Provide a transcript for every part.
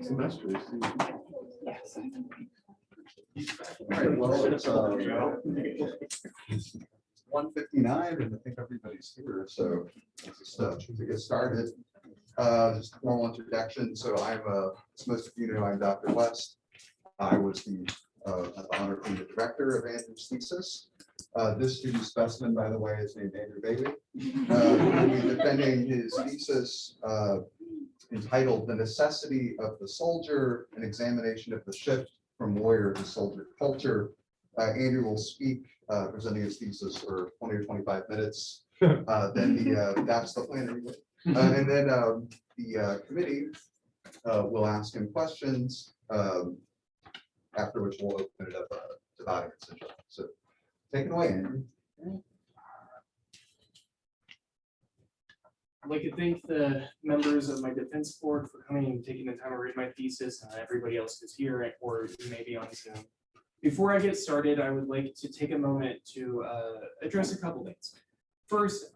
Semester. Yes. All right, well, it's 1:59 and I think everybody's here, so let's just to get started. Just a normal introduction. So as most of you know, I'm Dr. West. I was the honor of being the director of Andrew's thesis. This student specimen, by the way, is named Andrew Bailey. He'll be defending his thesis entitled "The Necessity of the Soldier: An Examination of the Shift from Warrior to Soldier Culture." Andrew will speak, presenting his thesis for 20 or 25 minutes. Then that's the plan anyway. And then the committee will ask him questions, after which we'll open it up to the audience. So take it away, Andrew. I'd like to thank the members of my defense board for coming and taking the time to read my thesis, and everybody else who's here or who may be on Zoom. Before I get started, I would like to take a moment to address a couple things. First,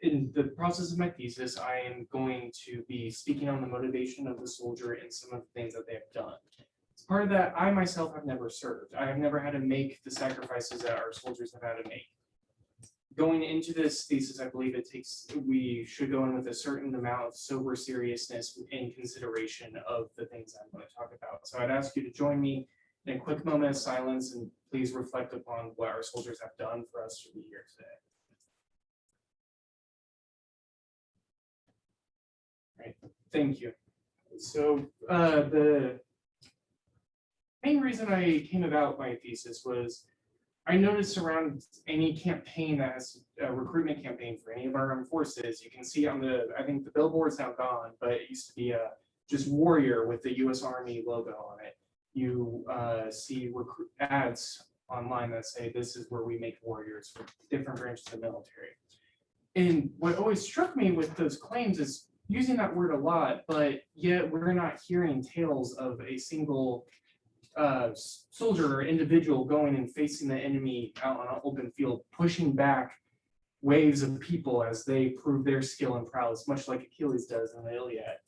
in the process of my thesis, I am going to be speaking on the motivation of the soldier and some of the things that they have done. As part of that, I myself have never served. I have never had to make the sacrifices that our soldiers have had to make. Going into this thesis, I believe we should go in with a certain amount of sober seriousness in consideration of the things I'm going to talk about. So I'd ask you to join me in a quick moment of silence and please reflect upon what our soldiers have done for us to be here today. Right. Thank you. So the main reason I came about my thesis was I noticed around any campaign that has a recruitment campaign for any of our armed forces, you can see on I think the billboard's now gone, but it used to be just warrior with the U.S. Army logo on it. You see ads online that say this is where we make warriors for different branches of the military. And what always struck me with those claims is using that word a lot, but yet we're not hearing tales of a single soldier or individual going and facing the enemy out on an open field, pushing back waves of people as they prove their skill and prowess, much like Achilles does in the Iliad.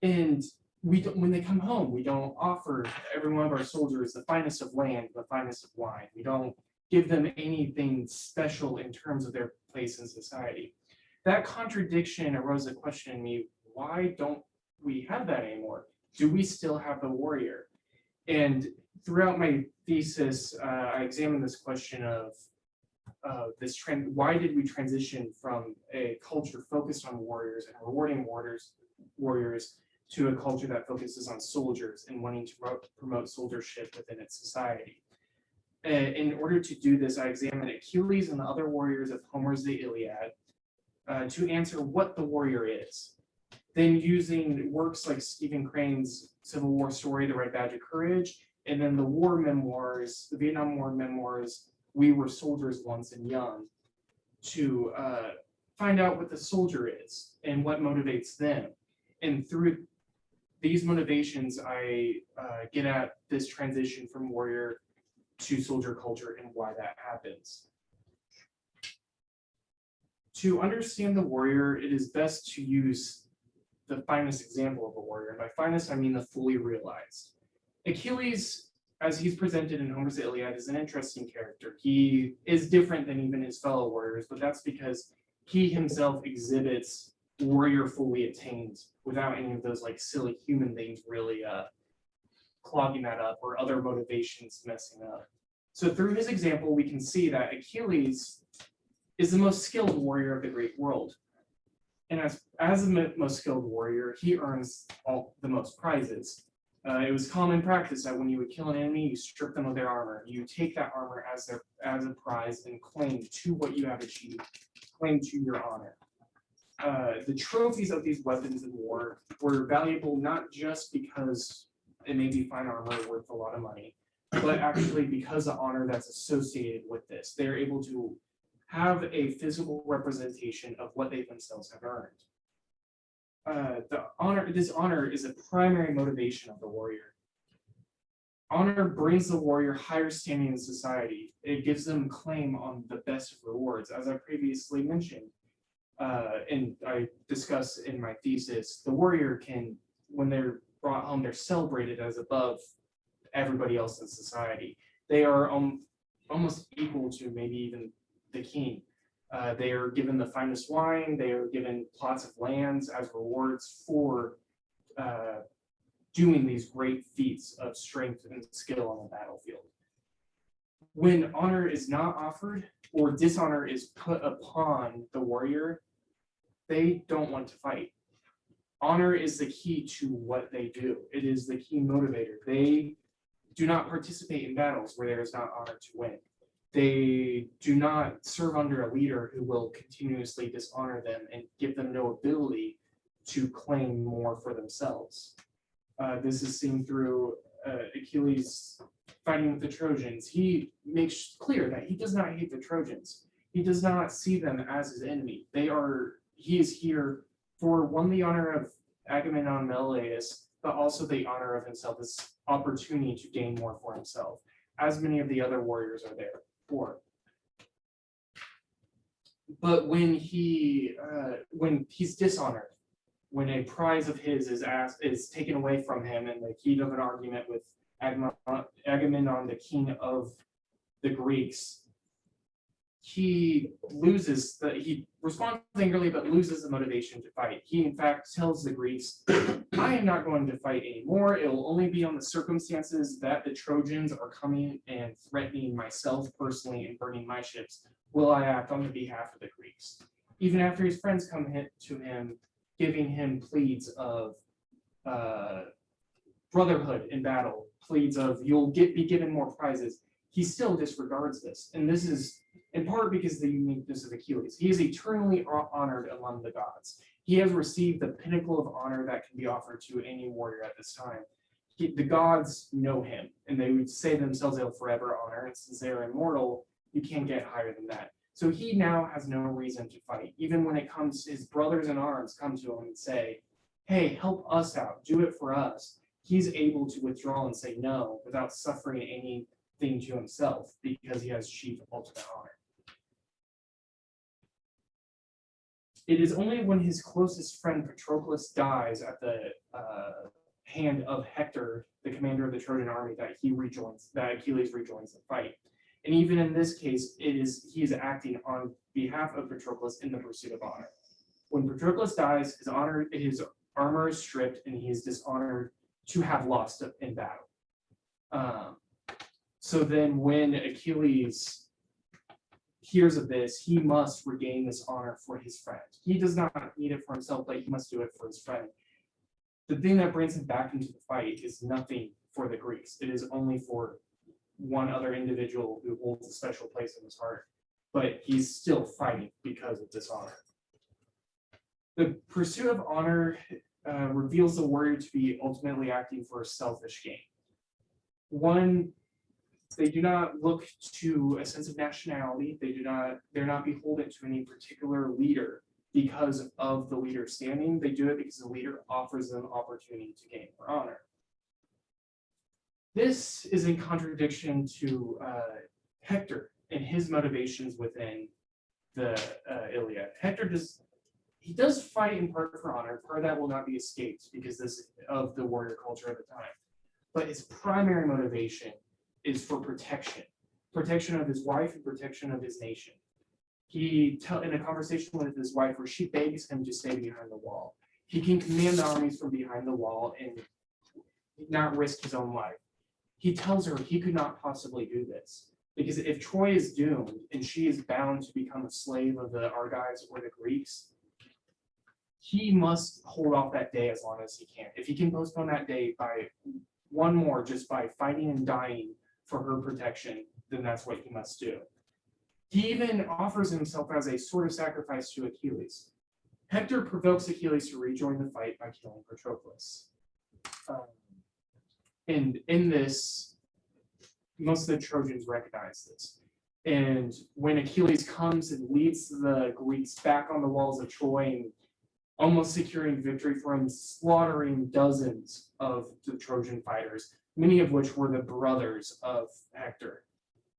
And when they come home, we don't offer every one of our soldiers the finest of land, the finest of wine. We don't give them anything special in terms of their place in society. That contradiction arose a question in me: why don't we have that anymore? Do we still have the warrior? And throughout my thesis, I examined this question of this trend. Why did we transition from a culture focused on warriors and rewarding warriors to a culture that focuses on soldiers and wanting to promote soldiership within its society? In order to do this, I examined Achilles and the other warriors of Homer's The Iliad to answer what the warrior is. Then using works like Stephen Crane's Civil War story, The Red Badge of Courage, and then the war memoirs, the Vietnam War memoirs, We Were Soldiers Once and Young, to find out what the soldier is and what motivates them. And through these motivations, I get at this transition from warrior to soldier culture and why that happens. To understand the warrior, it is best to use the finest example of a warrior. And by finest, I mean the fully realized. Achilles, as he's presented in Homer's Iliad, is an interesting character. He is different than even his fellow warriors, but that's because he himself exhibits warrior fully attained without any of those like silly human things really clogging that up or other motivations messing up. So through his example, we can see that Achilles is the most skilled warrior of the great world. And as the most skilled warrior, he earns the most prizes. It was common practice that when you would kill an enemy, you strip them of their armor. You take that armor as a prize and claim to what you have achieved, claim to your honor. The trophies of these weapons in war were valuable not just because it may be fine armor worth a lot of money, but actually because of honor that's associated with this. They're able to have a physical representation of what they themselves have earned. This honor is a primary motivation of the warrior. Honor brings the warrior higher standing in society. It gives them claim on the best of rewards. As I previously mentioned, and I discuss in my thesis, the warrior can, when they're brought home, they're celebrated as above everybody else in society. They are almost equal to maybe even the king. They are given the finest wine, they are given plots of lands as rewards for doing these great feats of strength and skill on the battlefield. When honor is not offered or dishonor is put upon the warrior, they don't want to fight. Honor is the key to what they do. It is the key motivator. They do not participate in battles where there is not honor to win. They do not serve under a leader who will continuously dishonor them and give them no ability to claim more for themselves. This is seen through Achilles fighting with the Trojans. He makes clear that he does not hate the Trojans. He does not see them as his enemy. He is here for one, the honor of Agamemnon and Menelaus, but also the honor of himself, this opportunity to gain more for himself, as many of the other warriors are there for. But when he's dishonored, when a prize of his is taken away from him in the heat of an argument with Agamemnon, the king of the Greeks, he responds angrily but loses the motivation to fight. He in fact tells the Greeks, I am not going to fight anymore. It will only be on the circumstances that the Trojans are coming and threatening myself personally and burning my ships will I act on the behalf of the Greeks. Even after his friends come to him, giving him pleads of brotherhood in battle, pleads of you'll be given more prizes, he still disregards this. And this is in part because of the uniqueness of Achilles. He is eternally honored among the gods. He has received the pinnacle of honor that can be offered to any warrior at this time. The gods know him, and they would say themselves they'll forever honor, and since they are immortal, you can't get higher than that. So he now has no reason to fight. Even when it comes, his brothers in arms come to him and say, hey, help us out, do it for us. He's able to withdraw and say no without suffering anything to himself because he has achieved ultimate honor. It is only when his closest friend Patroclus dies at the hand of Hector, the commander of the Trojan army, that Achilles rejoins the fight. And even in this case, he is acting on behalf of Patroclus in the pursuit of honor. When Patroclus dies, his armor is stripped, and he is dishonored to have lost in battle. So then when Achilles hears of this, he must regain this honor for his friend. He does not need it for himself, but he must do it for his friend. The thing that brings him back into the fight is nothing for the Greeks. It is only for one other individual who holds a special place in his heart, but he's still fighting because of this honor. The pursuit of honor reveals the warrior to be ultimately acting for a selfish gain. One, they do not look to a sense of nationality. They're not beholden to any particular leader because of the leader's standing. They do it because the leader offers them opportunity to gain more honor. This is in contradiction to Hector and his motivations within the Iliad. Hector does fight in part for honor. Part of that will not be escaped because of the warrior culture of the time. But his primary motivation is for protection of his wife and protection of his nation. In a conversation with his wife where she begs him to stay behind the wall. He can command the armies from behind the wall and not risk his own life. He tells her he could not possibly do this because if Troy is doomed and she is bound to become a slave of the Argives or the Greeks, he must hold off that day as long as he can. If he can postpone that day by one more, just by fighting and dying for her protection, then that's what he must do. He even offers himself as a sort of sacrifice to Achilles. Hector provokes Achilles to rejoin the fight by killing Patroclus. And in this, most of the Trojans recognize this. And when Achilles comes and leads the Greeks back on the walls of Troy and almost securing victory for him, slaughtering dozens of the Trojan fighters, many of which were the brothers of Hector.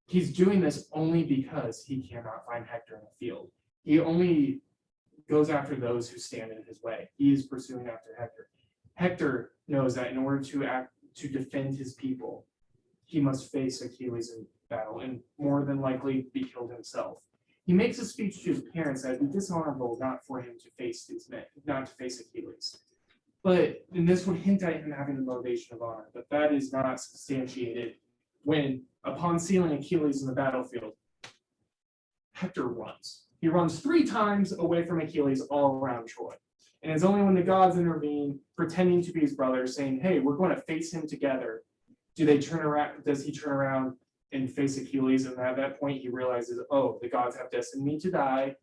He's doing this only because he cannot find Hector in the field. goes after those who stand in his way. He is pursuing after Hector. Hector knows that in order to defend his people, he must face Achilles in battle and more than likely be killed himself. He makes a speech to his parents that it would be dishonorable not for him to face these men, not to face Achilles. And this would hint at him having the motivation of honor, but that is not substantiated when, upon sealing Achilles in the battlefield, Hector runs. He runs 3 times away from Achilles all around Troy. And it's only when the gods intervene, pretending to be his brother, saying, hey, we're going to face him together, does he turn around and face Achilles? And at that point, he realizes, oh, the gods have destined me to die.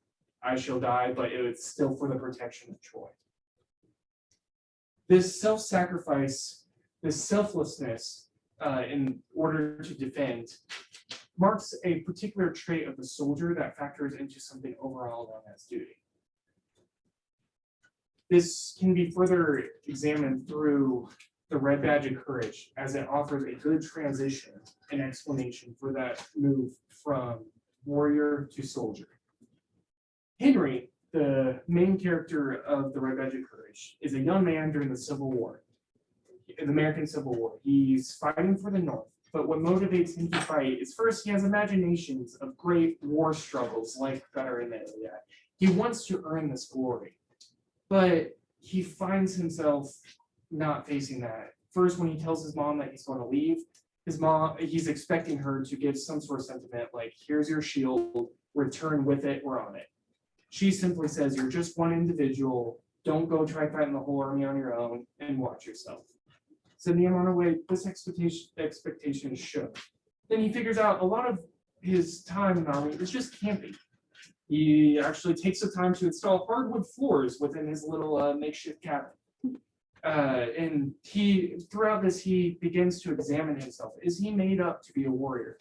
I shall die, but it was still for the protection of Troy. This self-sacrifice, this selflessness in order to defend, marks a particular trait of the soldier that factors into something overall known as duty. This can be further examined through the red badge of courage, as it offers a good transition and explanation for that move from warrior to soldier. Henry, the main character of the red badge of courage, is a young man during the Civil War, the American Civil War. He's fighting for the North, but what motivates him to fight is first he has imaginations of great war struggles like that are in the Iliad. He wants to earn this glory, but he finds himself not facing that. First, when he tells his mom that he's going to leave, he's expecting her to give some sort of sentiment like, here's your shield, return with it, we're on it. She simply says, you're just one individual, don't go try fighting the whole army on your own, and watch yourself. Sending him on away, this expectation is shook. Then he figures out a lot of his time in the army is just camping. He actually takes the time to install hardwood floors within his little makeshift cabin. And throughout this, he begins to examine himself. Is he made up to be a warrior?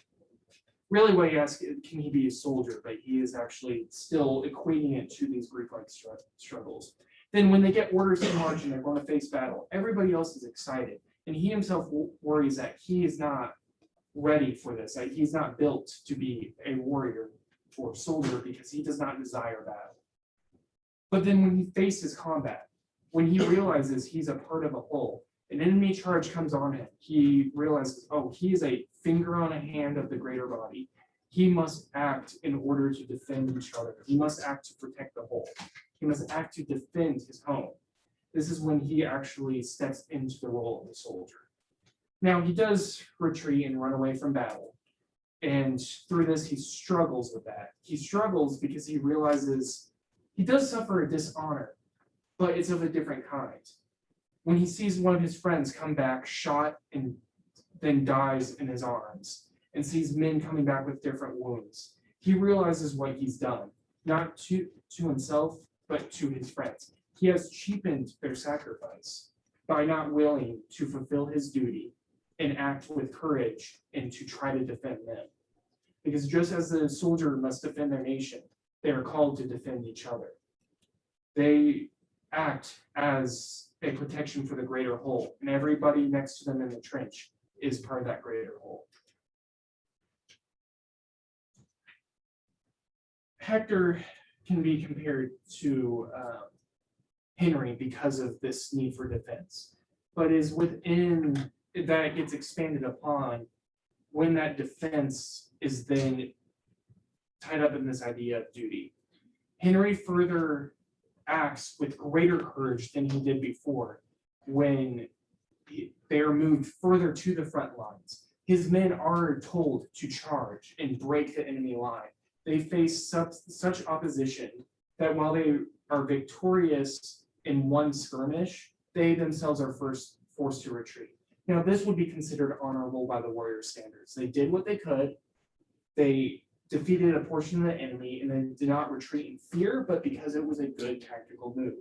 Really what he asks, can he be a soldier? But he is actually still equating it to these Greek-like struggles. Then when they get orders to march and they're going to face battle, everybody else is excited. And he himself worries that he is not ready for this, that he's not built to be a warrior or soldier because he does not desire battle. But then when he faces combat, when he realizes he's a part of a whole, an enemy charge comes on him, he realizes, oh, he is a finger on a hand of the greater body. He must act in order to defend each other. He must act to protect the whole. He must act to defend his home. This is when he actually steps into the role of a soldier. Now, he does retreat and run away from battle. And through this, he struggles with that. He struggles because he realizes he does suffer a dishonor, but it's of a different kind. When he sees one of his friends come back shot and then dies in his arms, and sees men coming back with different wounds, he realizes what he's done, not to himself, but to his friends. He has cheapened their sacrifice by not willing to fulfill his duty and act with courage and to try to defend them. Because just as the soldier must defend their nation, they are called to defend each other. They act as a protection for the greater whole, and everybody next to them in the trench is part of that greater whole. Hector can be compared to Henry because of this need for defense, but is within that gets expanded upon when that defense is then tied up in this idea of duty. Henry further acts with greater courage than he did before when they are moved further to the front lines. His men are told to charge and break the enemy line. They face such opposition that while they are victorious in one skirmish, they themselves are first forced to retreat. Now, this would be considered honorable by the warrior standards. They did what they could. They defeated a portion of the enemy and then did not retreat in fear, but because it was a good tactical move.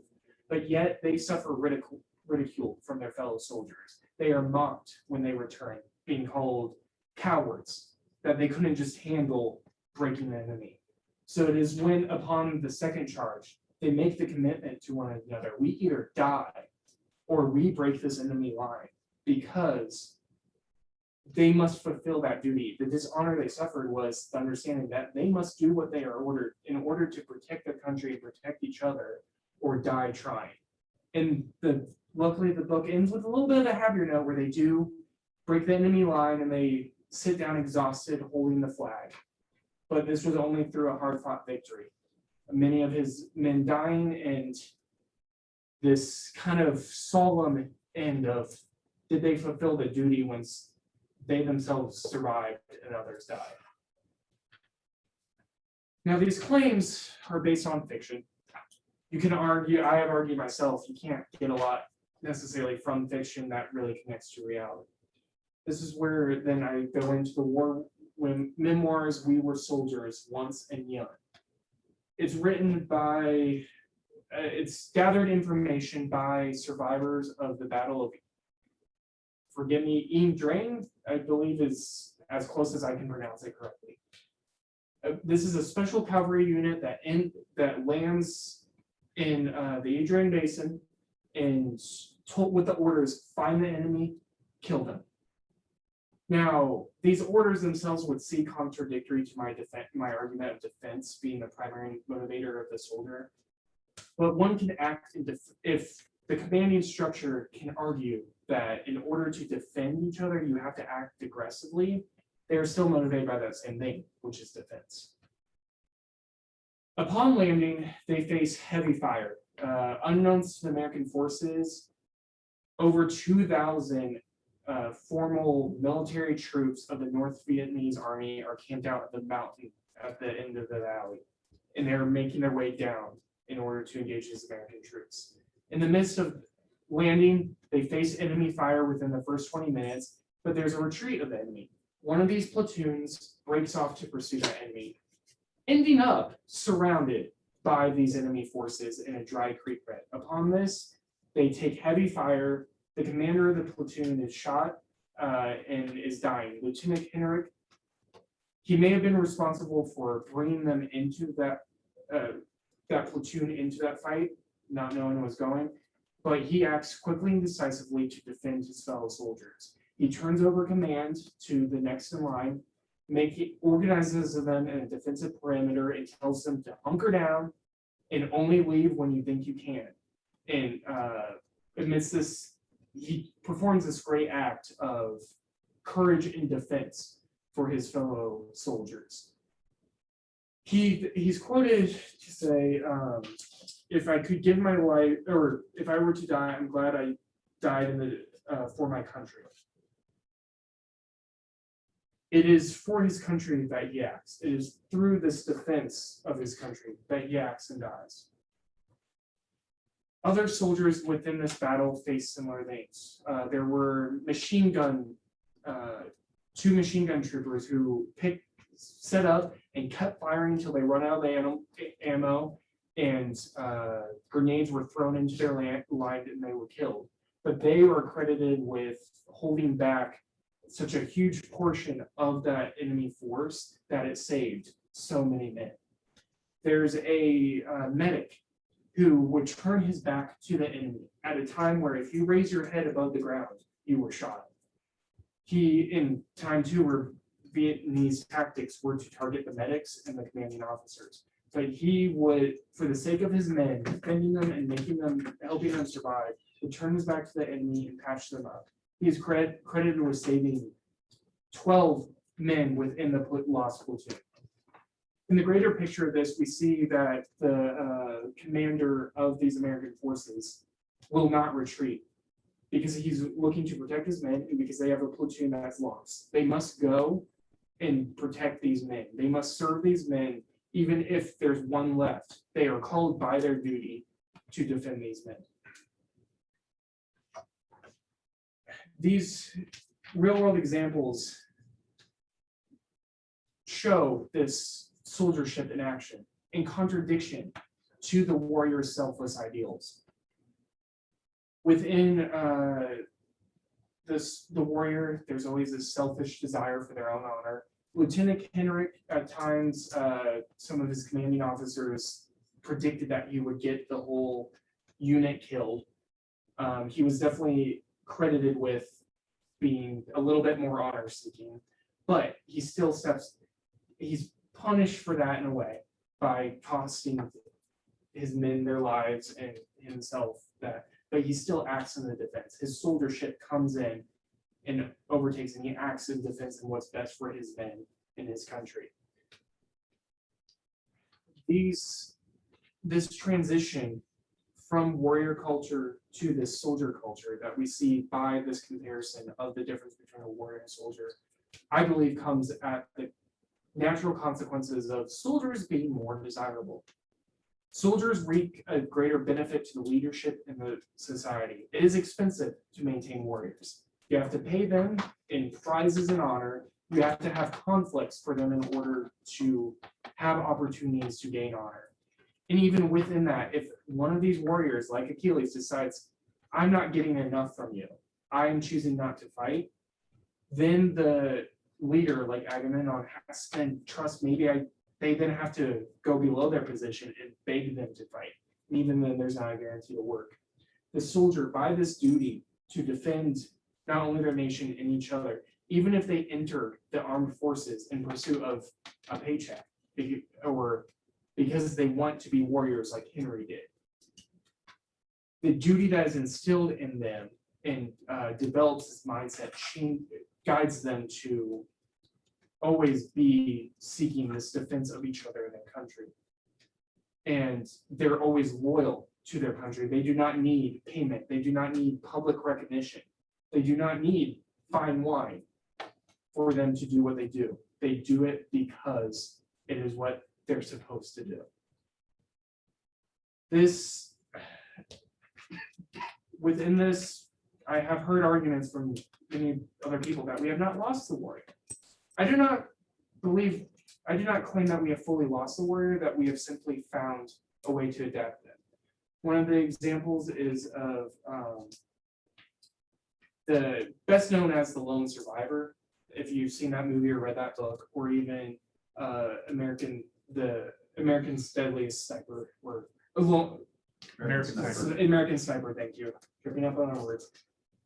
But yet they suffer ridicule from their fellow soldiers. They are mocked when they return, being called cowards, that they couldn't just handle breaking the enemy. So it is when, upon the second charge, they make the commitment to one another. We either die or we break this enemy line, because they must fulfill that duty. The dishonor they suffered was the understanding that they must do what they are ordered in order to protect their country and protect each other, or die trying. And luckily the book ends with a little bit of a happier note where they do break the enemy line and they sit down exhausted holding the flag. But this was only through a hard-fought victory. Many of his men dying, and this kind of solemn end of, did they fulfill the duty once they themselves survived and others died? Now, these claims are based on fiction. You can argue, I have argued myself, you can't get a lot necessarily from fiction that really connects to reality. This is where then I go into the war when memoirs, We Were Soldiers, Once and Young. It's written by, it's gathered information by survivors of the Battle of, forgive me, Drain, I believe is as close as I can pronounce it correctly. This is a special cavalry unit that lands in the Adrian Basin and told with the orders, find the enemy, kill them. Now, these orders themselves would seem contradictory to my argument of defense being the primary motivator of the soldier. But one can act if the commanding structure can argue that in order to defend each other, you have to act aggressively, they are still motivated by that same thing, which is defense. Upon landing, they face heavy fire. Unknowns to the American forces, over 2,000 formal military troops of the North Vietnamese army are camped out at the mountain at the end of the valley, and they're making their way down in order to engage these American troops. In the midst of landing, they face enemy fire within the first 20 minutes, but there's a retreat of the enemy. One of these platoons breaks off to pursue that enemy, ending up surrounded by these enemy forces in a dry creek bed. Upon this, they take heavy fire. The commander of the platoon is shot and is dying. Lieutenant Henrik, he may have been responsible for bringing them into that platoon into that fight, not knowing what was going, but he acts quickly and decisively to defend his fellow soldiers. He turns over command to the next in line, organizes them in a defensive perimeter, and tells them to hunker down and only leave when you think you can. And amidst this, he performs this great act of courage and defense for his fellow soldiers. He's quoted to say, if I could give my life, or if I were to die, I'm glad I died for my country. It is for his country that he acts. It is through this defense of his country that he acts and dies. Other soldiers within this battle faced similar things. There were two machine gun troopers who set up and kept firing until they run out of the ammo, and grenades were thrown into their line and they were killed. But they were credited with holding back such a huge portion of that enemy force that it saved so many men. There's a medic who would turn his back to the enemy at a time where if you raise your head above the ground, you were shot. In time too, where Vietnamese tactics were to target the medics and the commanding officers. But he would, for the sake of his men, defending them and helping them survive, would turn his back to the enemy and patch them up. He is credited with saving 12 men within the lost platoon. In the greater picture of this, we see that the commander of these American forces will not retreat because he's looking to protect his men and because they have a platoon that's lost. They must go and protect these men. They must serve these men even if there's one left. They are called by their duty to defend these men. These real-world examples show this soldiership in action, in contradiction to the warrior's selfless ideals. Within the warrior, there's always this selfish desire for their own honor. Lieutenant Henrik, at times, some of his commanding officers predicted that he would get the whole unit killed. He was definitely credited with being a little bit more honor seeking, but he's punished for that in a way by costing his men their lives and himself that, but he still acts in the defense. His soldiership comes in and overtakes, and he acts in defense and what's best for his men in his country. This transition from warrior culture to this soldier culture that we see by this comparison of the difference between a warrior and a soldier, I believe comes at the natural consequences of soldiers being more desirable. Soldiers reap a greater benefit to the leadership in the society. It is expensive to maintain warriors. You have to pay them in prizes and honor. You have to have conflicts for them in order to have opportunities to gain honor. And even within that, if one of these warriors, like Achilles, decides, I'm not getting enough from you, I am choosing not to fight, then the leader, like Agamemnon, has to trust they then have to go below their position and beg them to fight. And even then, there's not a guarantee to work. The soldier, by this duty to defend not only their nation and each other, even if they enter the armed forces in pursuit of a paycheck, or because they want to be warriors like Henry did. The duty that is instilled in them and develops this mindset, guides them to always be seeking this defense of each other in their country. And they're always loyal to their country. They do not need payment. They do not need public recognition. They do not need fine wine for them to do what they do. They do it because it is what they're supposed to do. Within this, I have heard arguments from many other people that we have not lost the warrior. I do not claim that we have fully lost the warrior, that we have simply found a way to adapt them. One of the examples is of the best known as the Lone Survivor. If you've seen that movie or read that book, or even the American's Deadliest Sniper, or American Sniper, thank you. Tripping up on our words.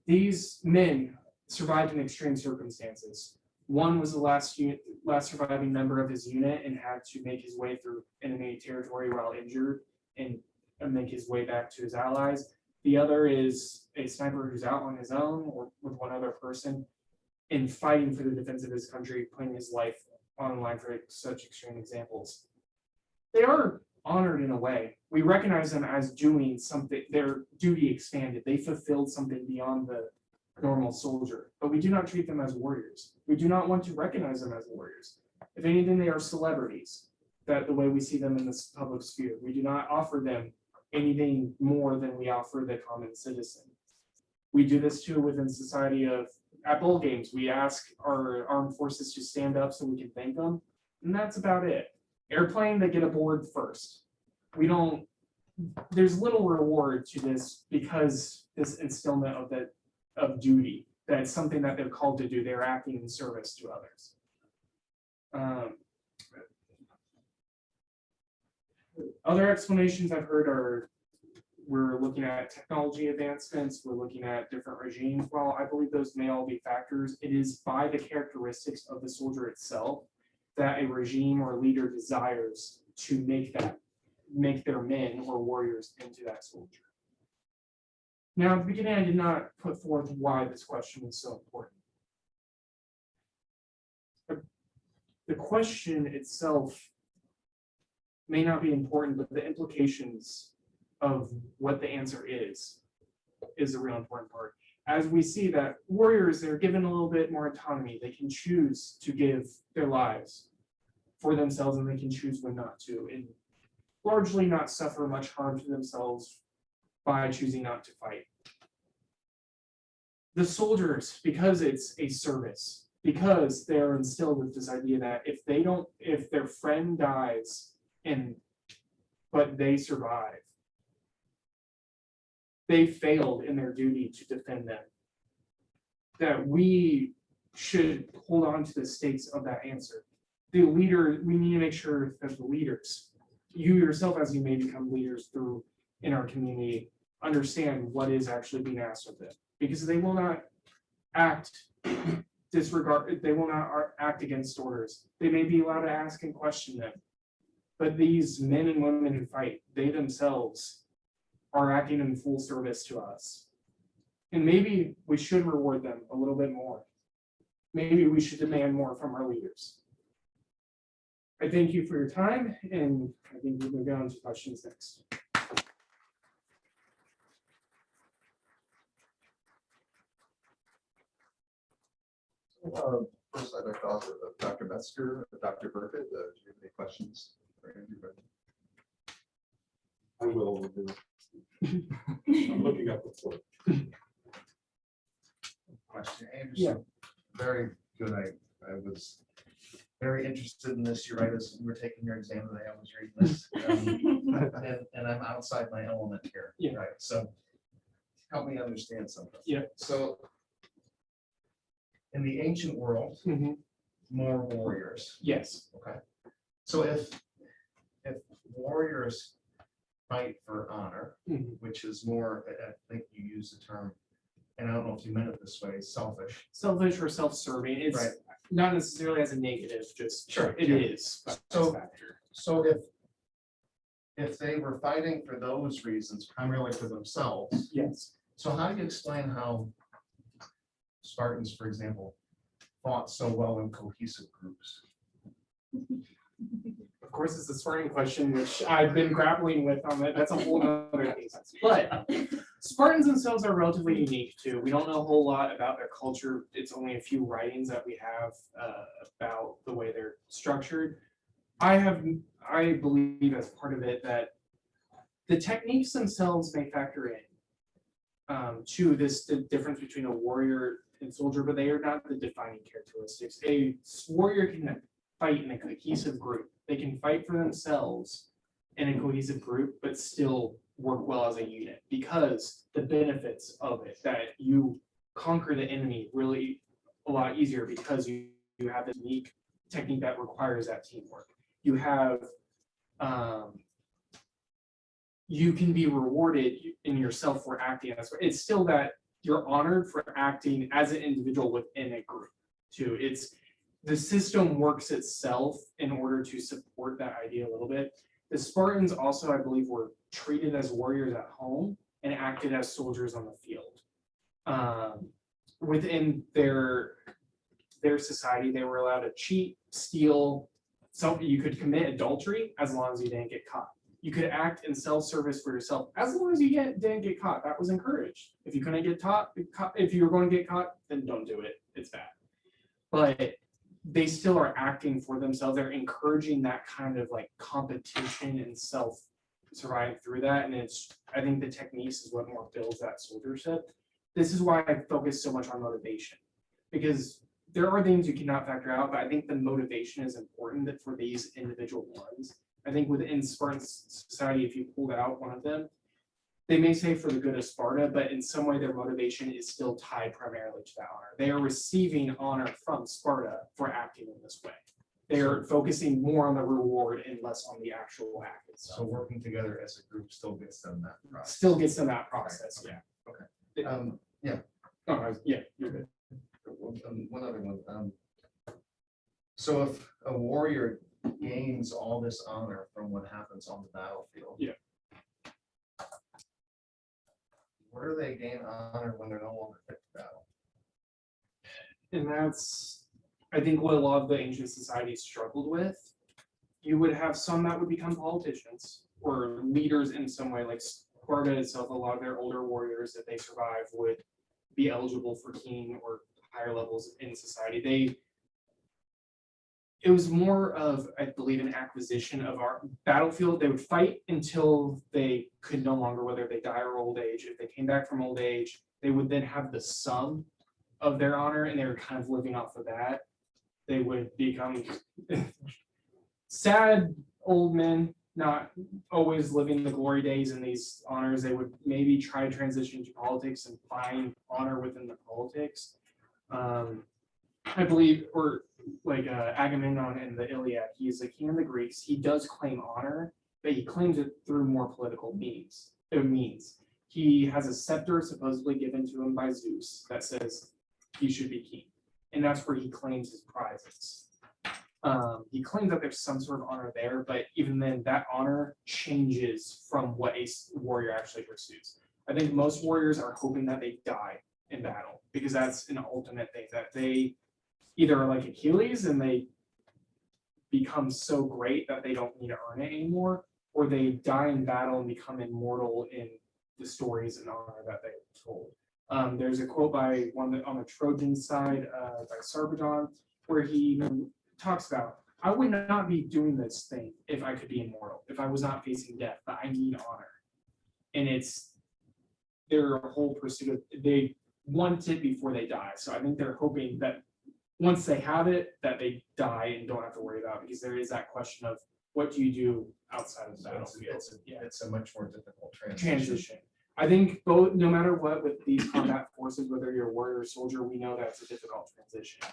These men survived in extreme circumstances. One was the last surviving member of his unit and had to make his way through enemy territory while injured and make his way back to his allies. The other is a sniper who's out on his own or with one other person and fighting for the defense of his country, putting his life on the line for such extreme examples. They are honored in a way. We recognize them as doing something, their duty expanded. They fulfilled something beyond the normal soldier, but we do not treat them as warriors. We do not want to recognize them as warriors. If anything, they are celebrities, that the way we see them in this public sphere. We do not offer them anything more than we offer the common citizen. We do this too within society at bowl games. We ask our armed forces to stand up so we can thank them, and that's about it. Airplane, they get aboard first. There's little reward to this because this instillment of duty, that's something that they're called to do. They're acting in service to others. Other explanations I've heard we're looking at technology advancements, we're looking at different regimes. While I believe those may all be factors, it is by the characteristics of the soldier itself that a regime or leader desires to make their men or warriors into that soldier. Now, at the beginning, I did not put forth why this question is so important. The question itself may not be important, but the implications of what the answer is the real important part. As we see that warriors, they're given a little bit more autonomy. They can choose to give their lives for themselves, and they can choose when not to, and largely not suffer much harm to themselves by choosing not to fight. The soldiers, because it's a service, because they're instilled with this idea that if their friend dies but they survive, they failed in their duty to defend them, that we should hold on to the stakes of that answer. The leader, we need to make sure that the leaders, you yourself as you may become leaders in our community, understand what is actually being asked of them, because they will not act disregard, they will not act against orders. They may be allowed to ask and question them. But these men and women who fight, they themselves are acting in full service to us. And maybe we should reward them a little bit more. Maybe we should demand more from our leaders. I thank you for your time, and I think we're going to go on to questions next. First, I'd like to offer Dr. Metzger, Dr. Burkett, do you have any questions for Andrew? I will. I'm looking up the floor. Question, Yeah. Anderson. Very good. I was very interested in this. You're right, as we were taking your exam today, I was reading this. And I'm outside my element here. Yeah. Right, so help me understand something. Yeah. So in the ancient world, more warriors. Yes. Okay. So if warriors fight for honor, which is more, I think you use the term, and I don't know if you meant it this way, selfish. Selfish or self-serving, it's Right. not necessarily as a negative, just Sure, it yeah. is. But So- factor. So if they were fighting for those reasons, primarily for themselves, Yes. so how do you explain how Spartans, for example, fought so well in cohesive groups? Of course, it's a Spartan question, which I've been grappling with on that. That's a whole other case. But Spartans themselves are relatively unique too. We don't know a whole lot about their culture. It's only a few writings that we have about the way they're structured. I believe as part of it that the techniques themselves may factor in to the difference between a warrior and soldier, but they are not the defining characteristics. A warrior can fight in a cohesive group. They can fight for themselves in a cohesive group, but still work well as a unit because the benefits of it, that you conquer the enemy really a lot easier because you have this unique technique that requires that teamwork. You have, you can be rewarded in yourself for acting as, it's still that you're honored for acting as an individual within a group too. It's, the system works itself in order to support that idea a little bit. The Spartans also, I believe, were treated as warriors at home and acted as soldiers on the field. Within their society, they were allowed to cheat, steal. So you could commit adultery as long as you didn't get caught. You could act in self-service for yourself as long as you didn't get caught. That was encouraged. If you couldn't get caught, if you were going to get caught, then don't do it. It's bad. But they still are acting for themselves. They're encouraging that kind of like competition and self-survive through that. And it's, I think the techniques is what more builds that soldiership. This is why I focus so much on motivation, because there are things you cannot factor out, but I think the motivation is important for these individual ones. I think within Spartan society, if you pulled out one of them, they may say for the good of Sparta, but in some way their motivation is still tied primarily to that honor. They are receiving honor from Sparta for acting in this way. They are focusing more on the reward and less on the actual act So itself. working together as a group still gets them that process. Still gets them that process, yeah. Yeah. Oh, yeah, you're good. One other one. So if a warrior gains all this honor from what happens on the battlefield. Yeah. Where do they gain honor when they're no longer fit for battle? And that's, I think, what a lot of the ancient societies struggled with. You would have some that would become politicians or leaders in some way, like Sparta itself, a lot of their older warriors that they survive would be eligible for king or higher levels in society. It was more of, I believe, an acquisition of our battlefield. They would fight until they could no longer, whether they die or old age. If they came back from old age, they would then have the sum of their honor, and they were kind of living off of that. They would become sad old men, not always living the glory days in these honors. They would maybe try to transition to politics and find honor within the politics. I believe, or like Agamemnon in the Iliad, he is the king of the Greeks. He does claim honor, but he claims it through more political means. He has a scepter supposedly given to him by Zeus that says, he should be king. And that's where he claims his prizes. He claims that there's some sort of honor there, but even then that honor changes from what a warrior actually pursues. I think most warriors are hoping that they die in battle because that's an ultimate thing, that they either are like Achilles and they become so great that they don't need to earn it anymore, or they die in battle and become immortal in the stories and honor that they told. There's a quote by one on the Trojan side by Sarpedon, where he talks about, I would not be doing this thing if I could be immortal, if I was not facing death, but I need honor. And it's their whole pursuit of, they want it before they die. So I think they're hoping that once they have it, that they die and don't have to worry about it, because there is that question of what do you do outside of the So battlefield? it's a much more difficult Transition. I think both, no matter what, with these combat forces, whether you're a warrior or soldier, we know that's a difficult transition.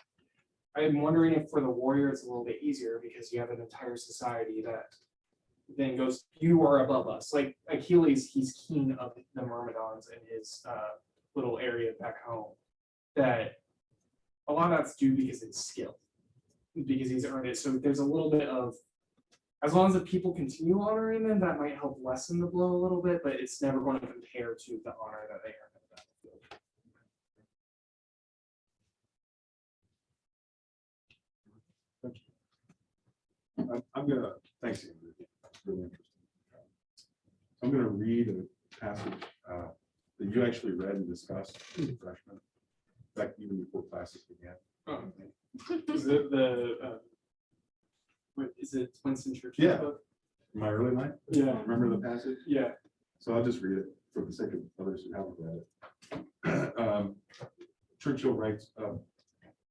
I'm wondering if for the warrior it's a little bit easier because you have an entire society that then goes, you are above us. Like Achilles, he's king of the Myrmidons in his little area back home. That a lot of that's due because it's skill, because he's earned it. So there's a little bit of, as long as the people continue honoring them, that might help lessen the blow a little bit, but it's never going to compare to the honor that they earn in the battlefield. I'm gonna, thanks, Andrew. That's really interesting. I'm gonna read a passage that you actually read and discussed as a freshman, in fact, even before classes began. Is it what is it Winston Churchill's Yeah. book? In my early life, Yeah. remember the passage? Yeah. So I'll just read it for the sake of others who haven't read it. Churchill writes,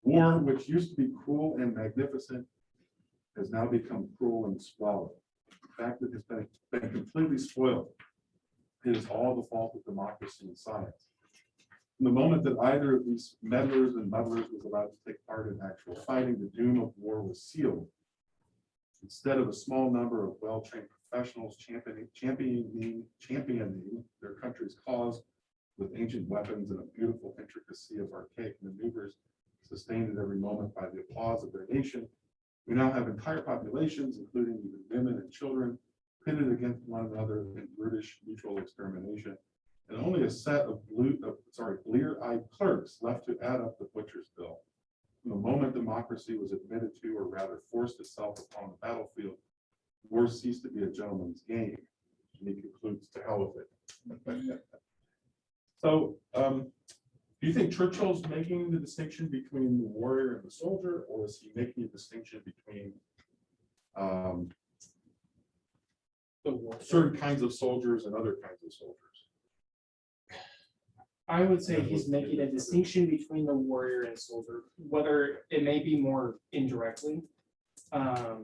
war, which used to be cruel and magnificent, has now become cruel and squalid. In fact, it has been completely spoiled. It is all the fault of democracy and science. From the moment that either of these meddlers and muddlers was allowed to take part in actual fighting, the doom of war was sealed. Instead of a small number of well-trained professionals championing their country's cause with ancient weapons and a beautiful intricacy of archaic maneuvers sustained at every moment by the applause of their nation, we now have entire populations, including even women and children, pitted against one another in brutish mutual extermination, and only a set of blear-eyed clerks left to add up the butcher's bill. From the moment democracy was admitted to, or rather forced itself upon the battlefield, war ceased to be a gentleman's game. And he concludes, to hell with it. So, do you think Churchill's making the distinction between the warrior and the soldier, or is he making a distinction between certain kinds of soldiers and other kinds of soldiers? I would say he's making a distinction between the warrior and soldier, whether it may be more indirectly. A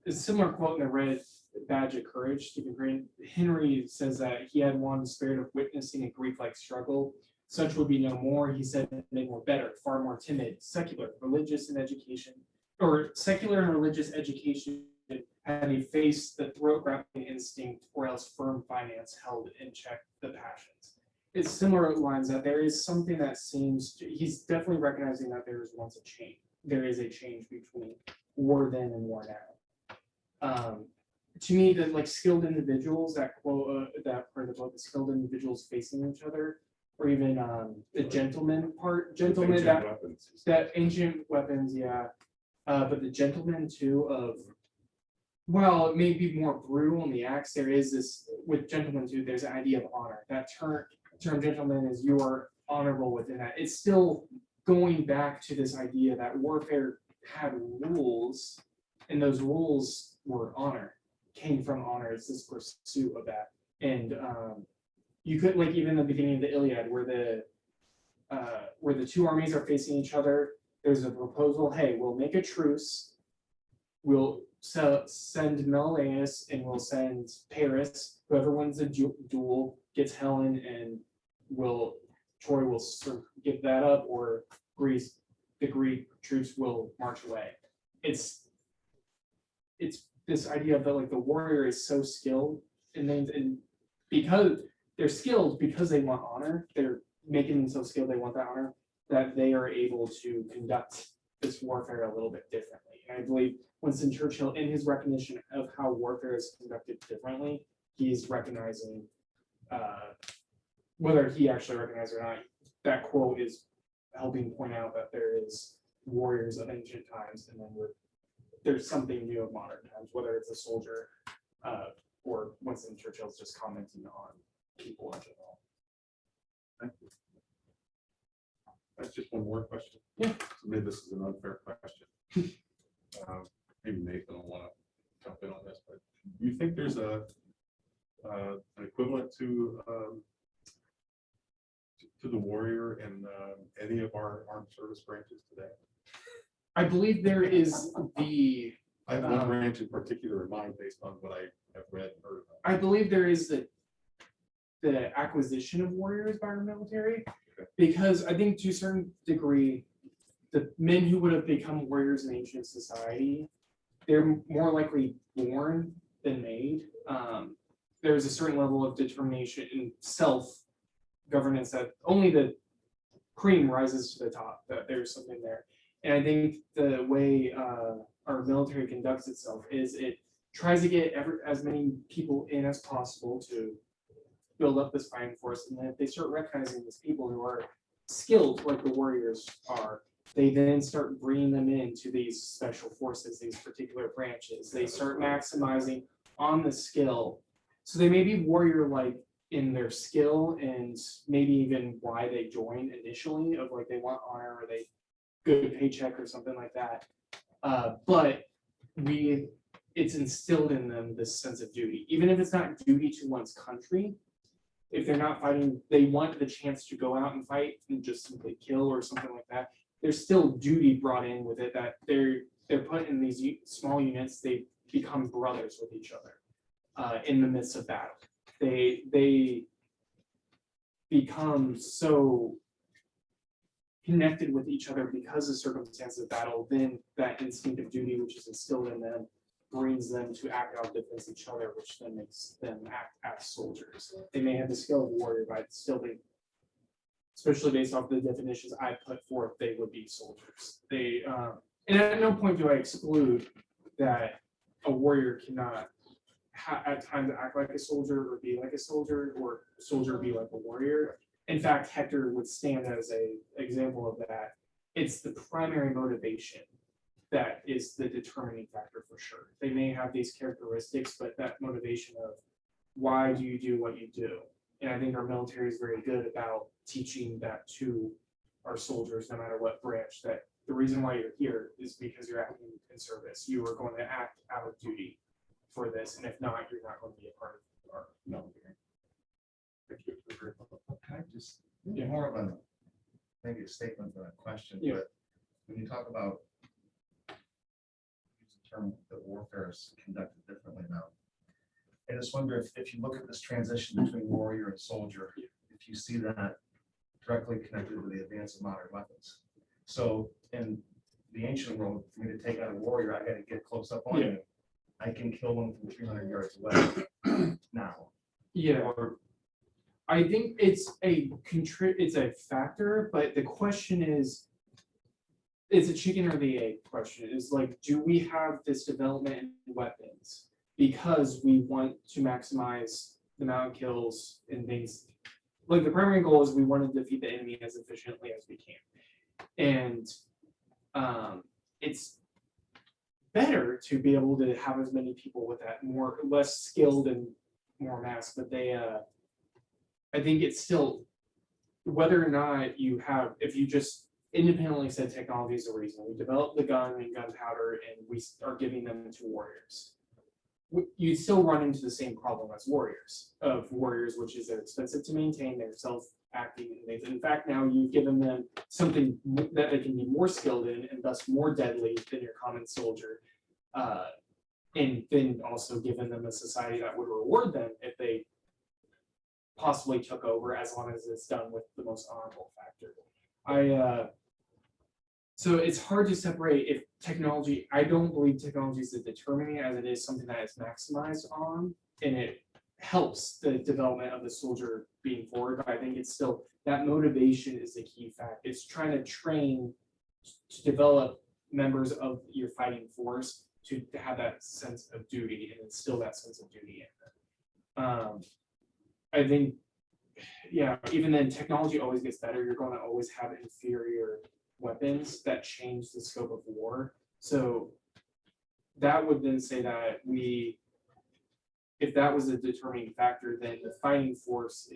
similar quote in the Red Badge of Courage, Stephen Green, Henry says that he had one spirit of witnessing a Greek-like struggle. Such would be no more, he said, made more better, far more timid, secular, religious and education, or secular and religious education had he faced the throat-grabbing instinct, or else firm finance held in check the passions. It's similar lines that there is something that seems, he's definitely recognizing that there is once a change. There is a change between war then and war now. To me, the like skilled individuals, that quote, that part of the book, the skilled individuals facing each other, or even the gentleman part, gentleman that ancient weapons, yeah. But the gentleman too of, well, it may be more brutal in the acts. There is this with gentlemen too. There's an idea of honor. That term gentleman is you are honorable within that. It's still going back to this idea that warfare had rules, and those rules were honor, came from honor. It's this pursuit of that. And you could, like, even in the beginning of the Iliad, where the two armies are facing each other, there's a proposal, hey, we'll make a truce, we'll send Menelaus and we'll send Paris, whoever wins the duel gets Helen, and Troy will sort of give that up, or the Greek troops will march away. It's this idea of that, like, the warrior is so skilled and because they're skilled because they want honor. They're making themselves skilled. They want that honor, that they are able to conduct this warfare a little bit differently. And I believe Winston Churchill, in his recognition of how warfare is conducted differently, he's recognizing, whether he actually recognized it or not, that quote is helping point out that there is warriors of ancient times, and then there's something new of modern times, whether it's a soldier or Winston Churchill's just commenting on people in general. Thank you. That's just one more question. Yeah. So maybe this is an unfair question. Maybe Nathan will want to jump in on this, but do you think there's an equivalent to the warrior in any of our armed service branches today? I believe there is the, I have one branch in particular in mind based on what I have read and heard about. I believe there is the acquisition of warriors by our military, because I think to a certain degree, the men who would have become warriors in ancient society, they're more likely born than made. There's a certain level of determination and self-governance that only the cream rises to the top, that there's something there. And I think the way our military conducts itself is it tries to get as many people in as possible to build up this fighting force. And then if they start recognizing these people who are skilled like the warriors are, they then start bringing them into these special forces, these particular branches. They start maximizing on the skill. So they may be warrior-like in their skill and maybe even why they joined initially, of like they want honor or they good paycheck or something like that. But it's instilled in them this sense of duty, even if it's not duty to one's country. If they're not fighting, they want the chance to go out and fight and just simply kill or something like that. There's still duty brought in with it, that they're put in these small units. They become brothers with each other in the midst of battle. They become so connected with each other because of circumstances of battle. Then that instinct of duty, which is instilled in them, brings them to act out against each other, which then makes them act as soldiers. They may have the skill of warrior, but still they, especially based off the definitions I put forth, they would be soldiers. And at no point do I exclude that a warrior cannot at times act like a soldier or be like a soldier, or soldier be like a warrior. In fact, Hector would stand as an example of that. It's the primary motivation that is the determining factor for sure. They may have these characteristics, but that motivation of why do you do what you do? And I think our military is very good about teaching that to our soldiers, no matter what branch, that the reason why you're here is because you're acting in service. You are going to act out of duty for this, and if not, you're not going to be a part of our military. Thank you. Can I just, Yeah. more of a, maybe a statement than a question, Yeah. but when you talk about use the term that warfare is conducted differently now, I just wonder if you look at this transition between warrior and soldier, if you see that directly connected to the advance of modern weapons. So in the ancient world, for me to take out a warrior, I gotta get close up on Yeah. him. I can kill one from 300 yards away now. Yeah. Or I think it's a factor, but the question is a chicken or the egg question. Is like, do we have this development in weapons because we want to maximize the amount of kills and things? Like the primary goal is we want to defeat the enemy as efficiently as we can. And it's better to be able to have as many people with that less skilled and more mass, but I think it's still, whether or not you have, if you just independently said technology is the reason, we developed the gun and gunpowder and we are giving them to warriors, you still run into the same problem as warriors, which is they're expensive to maintain, they're self-acting and things. In fact, now you've given them something that they can be more skilled in and thus more deadly than your common soldier. And then also given them a society that would reward them if they possibly took over, as long as it's done with the most honorable factor. So it's hard to separate if technology, I don't believe technology is the determining as it is something that is maximized on, and it helps the development of the soldier being forward, but I think it's still, that motivation is the key fact. It's trying to train to develop members of your fighting force to have that sense of duty and instill that sense of duty in them. I think, yeah, even then, technology always gets better. You're going to always have inferior weapons that change the scope of war. So that would then say that if that was a determining factor, then the fighting force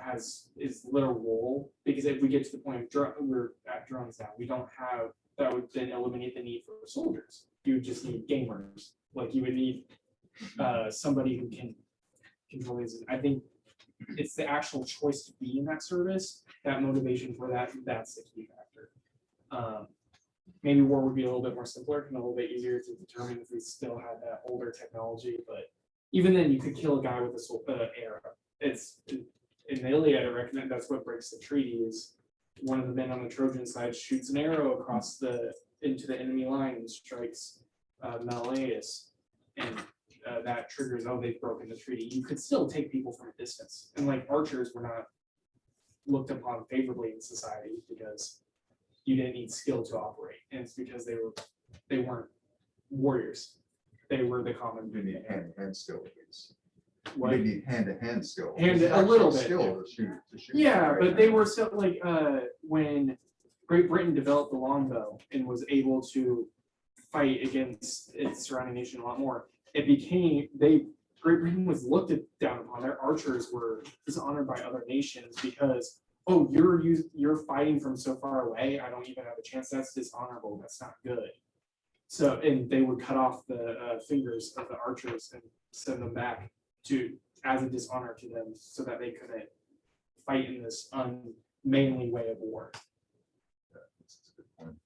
has little role, because if we get to the point of we're at drones now, we don't have, that would then eliminate the need for soldiers. You would just need gamers, like you would need somebody who can control these. I think it's the actual choice to be in that service, that motivation for that's the key factor. Maybe war would be a little bit more simpler and a little bit easier to determine if we still had that older technology, but even then, you could kill a guy with a arrow. It's in the Iliad, I recommend that's what breaks the treaty. Is one of the men on the Trojan side shoots an arrow across into the enemy line and strikes Menelaus, and that triggers, oh, they've broken the treaty. You could still take people from a distance, and like archers were not looked upon favorably in society because you didn't need skill to operate, and it's because they weren't warriors. They were the common. You need hand-to-hand skill. What? You need hand-to-hand skill. And It's a little actual bit, skill to shoot. Yeah, right? but they were so like when Great Britain developed the longbow and was able to fight against its surrounding nation a lot more, it became Great Britain was looked down upon. Their archers were dishonored by other nations because, oh, you're fighting from so far away. I don't even have a chance. That's dishonorable. That's not good. So, and they would cut off the fingers of the archers and send them back as a dishonor to them, so that they couldn't fight in this unmanly way of war. That's a good point.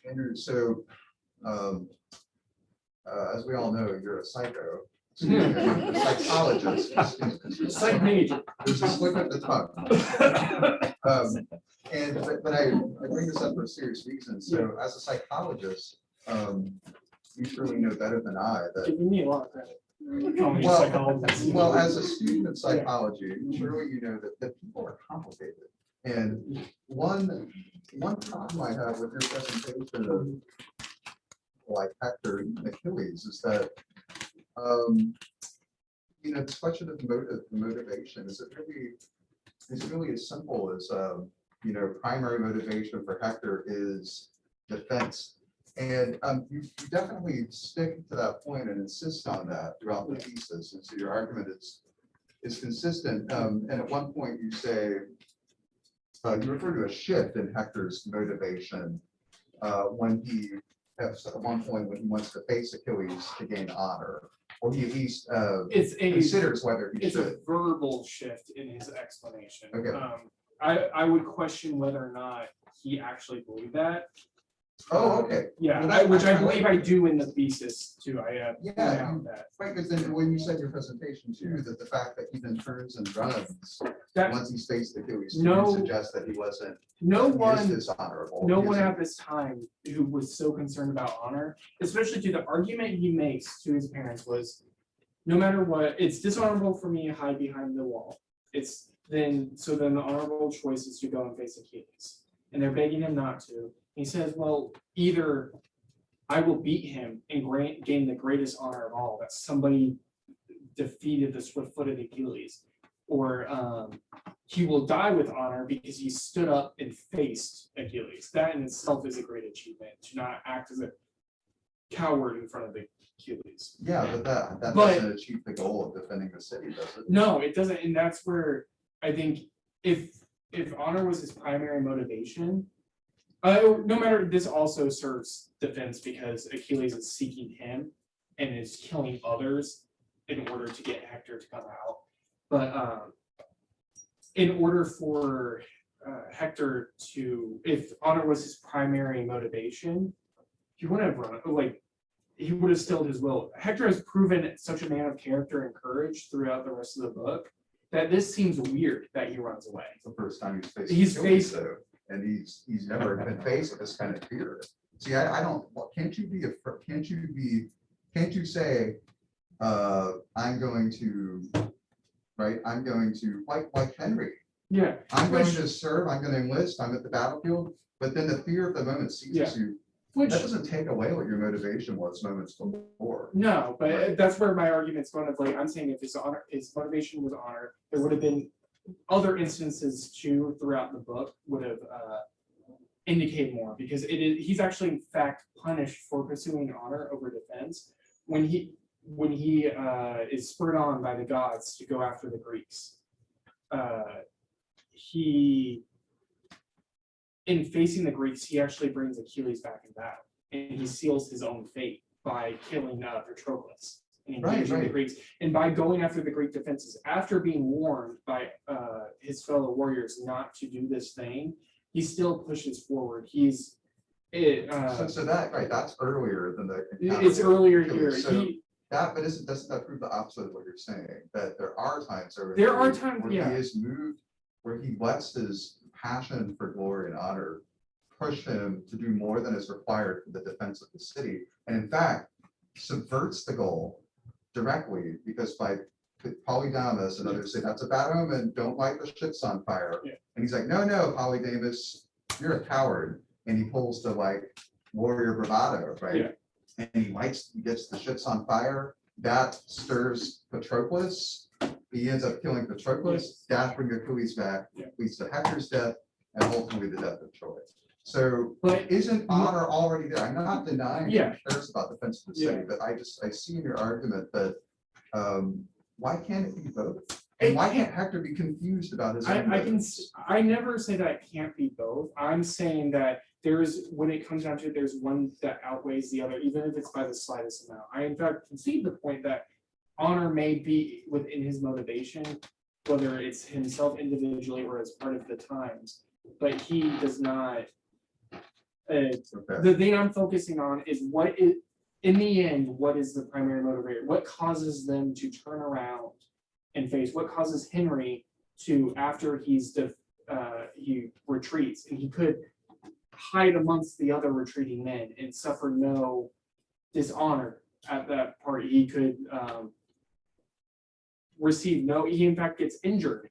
Andrew, so as we all know, you're a psychologist. Psych major. There's a slip at the tongue. But I bring this up for a serious reason. So as a psychologist, you surely know better than I that. Giving me a lot of credit. Call me a Well, psychologist. well, as a student of psychology, surely you know that people are complicated. And one problem I have with your presentation of like Hector and Achilles is that this question of motivation, is it really as simple as primary motivation for Hector is defense. And you definitely stick to that point and insist on that throughout the thesis. And so your argument is consistent. And at one point you say, you refer to a shift in Hector's motivation when at one point when he wants to face Achilles to gain honor, or he at least considers whether he It's should. a verbal shift in his explanation. Okay. I would question whether or not he actually believed that. Oh, okay. Yeah, Well, which I believe I do in the thesis too. I Yeah, found that. Right, because then when you said in your presentation too, that the fact that he then turns and runs That once he's faced Achilles, No- suggests that he wasn't. no he is one dishonorable. No He one isn't- at this time who was so concerned about honor, especially to the argument he makes to his parents was, no matter what, it's dishonorable for me to hide behind the wall. Then the honorable choice is to go and face Achilles. And they're begging him not to. He says, well, either I will beat him and gain the greatest honor of all, that somebody defeated the swift-footed Achilles, or he will die with honor because he stood up and faced Achilles. That in itself is a great achievement, to not act as a coward in front of the Achilles. Yeah, but that But- doesn't achieve the goal of defending the city, does it? No, it doesn't, and that's where I think if honor was his primary motivation, no matter, this also serves defense because Achilles is seeking him and is killing others in order to get Hector to come out. But in order for Hector to, if honor was his primary motivation, he wouldn't have run, like, he would have stilled his will. Hector has proven such a man of character and courage throughout the rest of the book that this seems weird that he runs away. It's the first time he's faced. He's Achilles, faced- though, and he's never been faced with this kind of fear. See, I don't. Can't you say I'm going to, right, I'm going to, like Henry, Yeah, I'm going Which- to serve, I'm gonna enlist, I'm at the battlefield, but then the fear of the moment seizes you. which, That doesn't take away what your motivation was moments before. no, but Right. that's where my argument's going of like, I'm saying if his motivation was honor, there would have been other instances too throughout the book would have indicate more, because he's actually in fact punished for pursuing honor over defense when he is spurred on by the gods to go after the Greeks. He, in facing the Greeks, he actually brings Achilles back in battle, and he seals his own fate by killing Patroclus and engaging the right. Greeks. And by going after the Greek defenses, after being warned by his fellow warriors not to do this thing, he still pushes forward. So that, right, that's earlier than the. It's earlier here. So that, but doesn't that prove the opposite of what you're saying? That there are times. There are times, where yeah. he is moved, where he lets his passion for glory and honor push him to do more than is required for the defense of the city. And in fact, subverts the goal directly, because by Polydamas and others say that's a bad omen, don't light the ships on fire. Yeah. And he's like, no, Polydamas, you're a coward. And he pulls the like warrior bravado, right? Yeah. And he gets the ships on fire. That stirs Patroclus. He ends up killing Patroclus. That brings Achilles back, Yeah. leads to Hector's death, and ultimately the death of Troy. So But isn't honor already there? I'm not denying Yeah. he cares about defense of the city, Yeah. but I see in your argument that why can't it be both? And why can't Hector be confused about his own motives? I never say that it can't be both. I'm saying that when it comes down to it, there's one that outweighs the other, even if it's by the slightest amount. I in fact concede the point that honor may be within his motivation, whether it's himself individually or as part of the times, but he does not. Okay. The thing I'm focusing on is in the end, what is the primary motivator? What causes them to turn around and face? What causes Henry to, after he retreats, and he could hide amongst the other retreating men and suffer no dishonor at that part. He could he in fact gets injured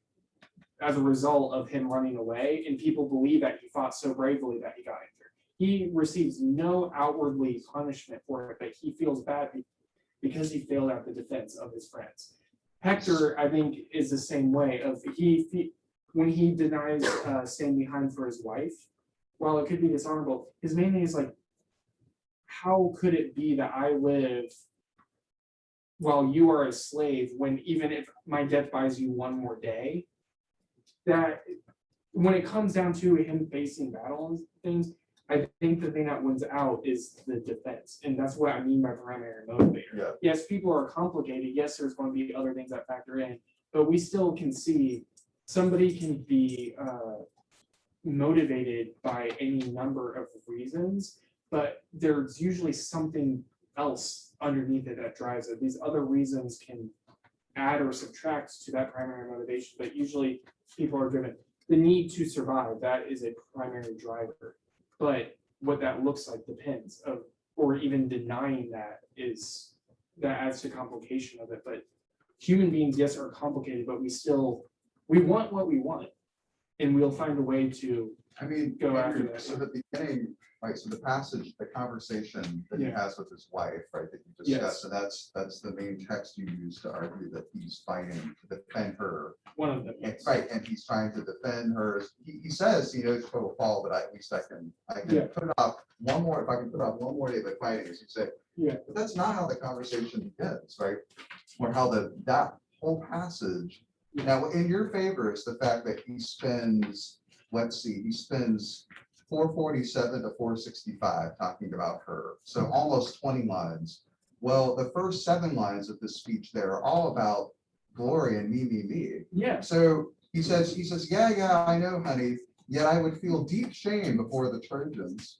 as a result of him running away, and people believe that he fought so bravely that he got injured. He receives no outwardly punishment for it, but he feels bad because he failed at the defense of his friends. Hector, I think, is the same way. When he denies staying behind for his wife, while it could be dishonorable, his main thing is like, how could it be that I live while you are a slave, when even if my death buys you one more day? That when it comes down to him facing battle and things, I think the thing that wins out is the defense. And that's what I mean by primary motivator. Yeah. Yes, people are complicated. Yes, there's going to be other things that factor in, but we still can see somebody can be motivated by any number of reasons, but there's usually something else underneath it that drives it. These other reasons can add or subtract to that primary motivation, but usually people are driven. The need to survive, that is a primary driver. But what that looks like depends or even denying that adds to complication of it. But human beings, yes, are complicated, but we want what we want, and we'll find a way to go after that. So the beginning, right, so the passage, the conversation that he Yeah. has with his wife, right, that you Yes. discussed, so that's the main text you use to argue that he's fighting to defend her. One of them. Right, and he's trying to defend her. He says he knows total fall, but at least I can Yeah. put it off one more, if I can put off one more day of fighting, as you say. Yeah. But that's not how the conversation begins, right? Or how that whole passage. Now, in your favor is the fact that he spends, he spends 447 to 465 talking about her. So almost 20 lines. Well, the first 7 lines of this speech there are all about glory and me. Yeah. So he says, yeah, I know, honey, yet I would feel deep shame before the Trojans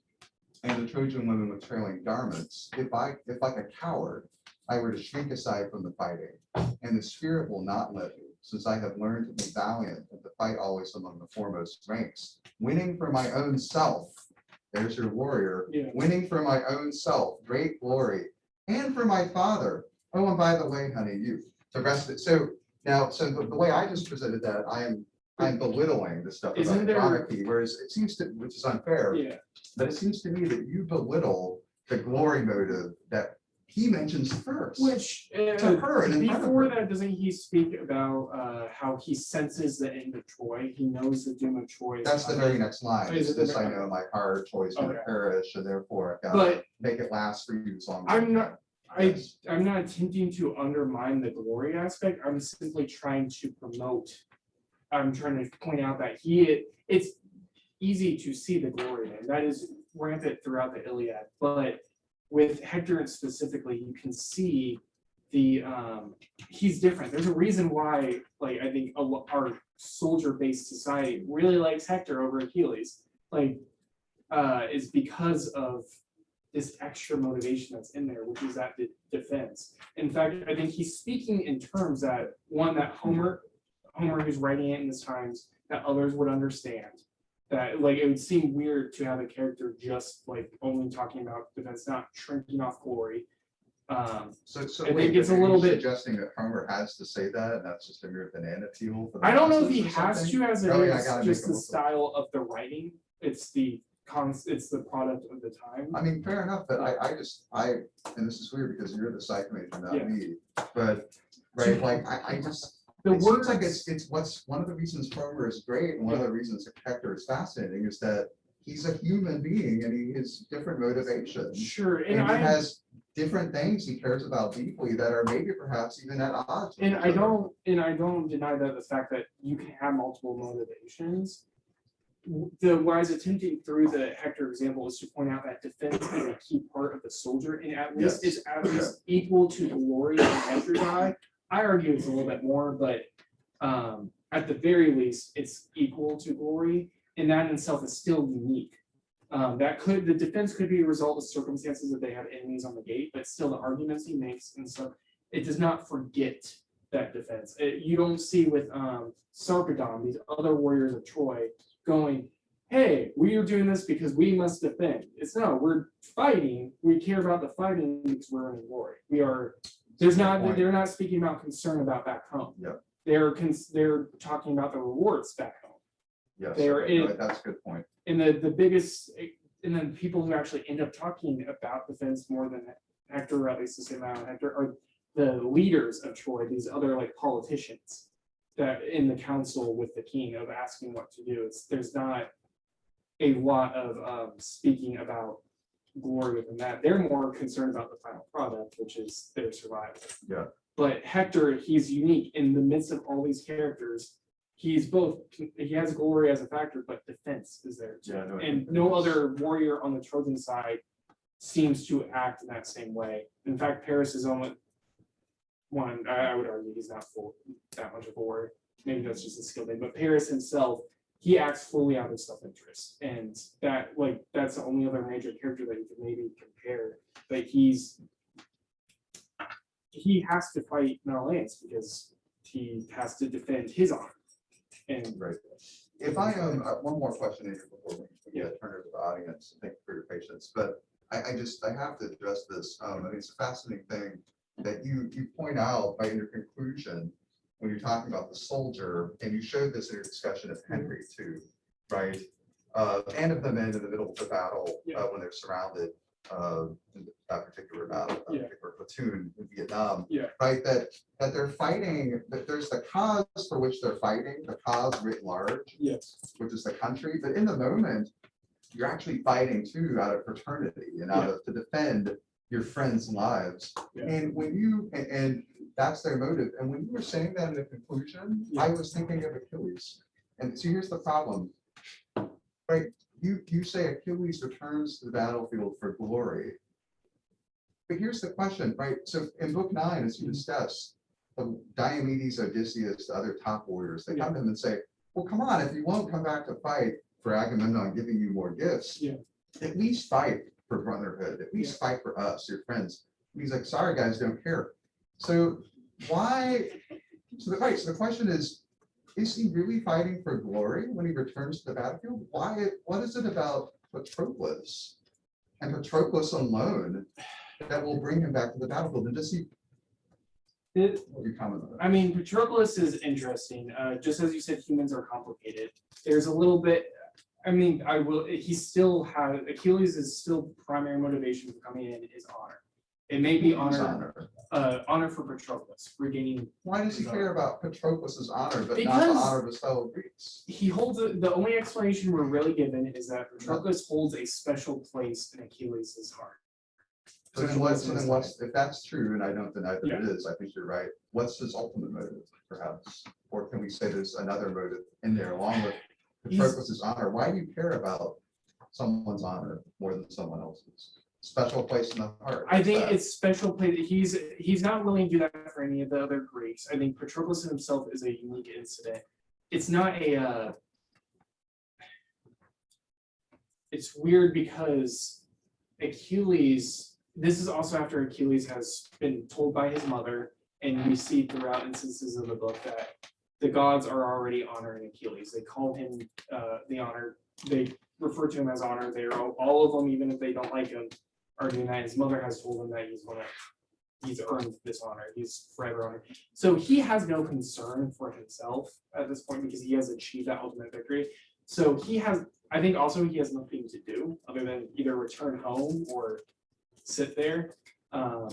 and the Trojan women with trailing garments, if like a coward, I were to shrink aside from the fighting, and the spirit will not let me, since I have learned to be valiant and to fight always among the foremost ranks, winning for my own self. There's your warrior, Yeah. winning for my own self, great glory, and for my father, Oh, and by the way, honey, the rest of it, so now, so the way I just presented that, I'm belittling the stuff about Isn't there- Andronically, whereas it seems to, which is unfair, Yeah, but it seems to me that you belittle the glory motive that he mentions first. which, To her and in front of before her. that, doesn't he speak about, how he senses the end of Troy? He knows the doom of Troy. is That's the coming. very next line, Is is it the this I very- know, my heart, Troy's gonna Okay. perish, and therefore I gotta But make it last for you as long as. I'm not, Yes. I'm not attempting to undermine the glory aspect. I'm simply trying to promote. I'm trying to point out that it's easy to see the glory there. That is rampant throughout the Iliad. But with Hector specifically, you can see he's different. There's a reason why, like, I think our soldier-based society really likes Hector over Achilles. Like, is because of this extra motivation that's in there, which is that defense. In fact, I think he's speaking in terms that Homer who's writing it in his times, that others would understand. That, like, it would seem weird to have a character just like only talking about defense, not shrinking off glory. So I wait, think it's a but are you little bit- suggesting that Homer has to say that, and that's just a mere banana peel? for the I don't know if he masses or has something? to, as it Oh, yeah, I is gotta just make the him look- style of the writing. It's the product of the time. I mean, fair enough, but and this is weird because you're the psych major, Yeah. not me, but, right, like, I just. The It seems like words- it's what's, one of the reasons Homer is great, and one of the reasons Hector is fascinating is that he's a human being and he has different motivations. Sure, And he has different things he cares about deeply that are maybe perhaps even at odds. with And each I other. don't deny that the fact that you can have multiple motivations. What I was attempting through the Hector example is to point out that defense is a key part of the soldier, and at least Yes. it's at least equal to glory in Hector's eye. I argue it's a little bit more, but at the very least, it's equal to glory, and that in itself is still unique. The defense could be a result of circumstances that they have enemies on the gate, but still the arguments he makes, and so it does not forget that defense. You don't see with Sarpedon, these other warriors of Troy, going, hey, we are doing this because we must defend. It's no, we're fighting. We care about the fighting because we're in glory. They're not speaking about concern about back home. Yep. They're talking about the rewards back home. Yes, there okay, no, is- that's a good point. And the biggest, and then people who actually end up talking about defense more than Hector, or at least the same amount of Hector, are the leaders of Troy, these other like politicians that in the council with the king of asking what to do. There's not a lot of speaking about glory within that. They're more concerned about the final product, which is their survival. Yeah. But Hector, he's unique in the midst of all these characters. He has glory as a factor, but defense is there too. Yeah, no, I And think no that's- other warrior on the Trojan side seems to act in that same way. In fact, Paris is only one, I would argue he's not that much of a warrior. Maybe that's just a skill thing, but Paris himself, he acts fully out of self-interest. And that's the only other major character that you could maybe compare. But he has to fight Menelaus because he has to defend his honor. And Right. If I, one more question here before we turn it to the audience, thank you for your patience, but I have to address this. I mean, it's a fascinating thing that you point out by your conclusion when you're talking about the soldier, and you showed this in your discussion of Henry too, right? And of the men in the middle of the battle when they're surrounded, in that particular battle, that Yeah. particular platoon in Vietnam. Yeah. Right, that they're fighting, that there's the cause for which they're fighting, the cause writ large, yes, which is the country, but in the moment, you're actually fighting too out of fraternity and out of to defend your friends' lives. Yeah. And when you, and that's their motive. And when you were saying that in the conclusion, I was thinking of Achilles. And so here's the problem, right? You say Achilles returns to the battlefield for glory. But here's the question, right? So in book 9, as you discuss, Diomedes, Odysseus, the other top warriors, they come to him and say, well, come on, if you won't come back to fight for Agamemnon giving you more gifts, at least fight for brotherhood, at least fight for us, your friends. And he's like, sorry guys, don't care. So why, so the question is he really fighting for glory when he returns to the battlefield? Why, what is it about Patroclus and Patroclus alone that will bring him back to the battlefield? And does he, What do you comment on that? I mean, Patroclus is interesting. Just as you said, humans are complicated. There's a little bit. I mean, he still has Achilles' still primary motivation for coming in is honor. It may be Whose honor, honor for Patroclus, regaining. Why does he his care about Patroclus's honor, but not the Because- honor of his fellow Greeks? He holds the only explanation we're really given is that Patroclus holds a special place in Achilles' heart. So then what's, if that's true, and I don't deny that it is, I think you're right, what's his ultimate motive, perhaps? Or can we say there's another motive in there along with Patroclus's honor? Why do you care about someone's honor more than someone else's? Special place in the heart. I think What's that? it's special place. He's not willing to do that for any of the other Greeks. I think Patroclus himself is a unique incident. It's not a. It's weird because Achilles. This is also after Achilles has been told by his mother, and we see throughout instances of the book that the gods are already honoring Achilles. They call him the honor. They refer to him as honor. They're all of them, even if they don't like him, are doing that. His mother has told him that he's earned this honor. He's forever honored. So he has no concern for himself at this point because he has achieved that ultimate victory. So I think also he has nothing to do other than either return home or sit there. But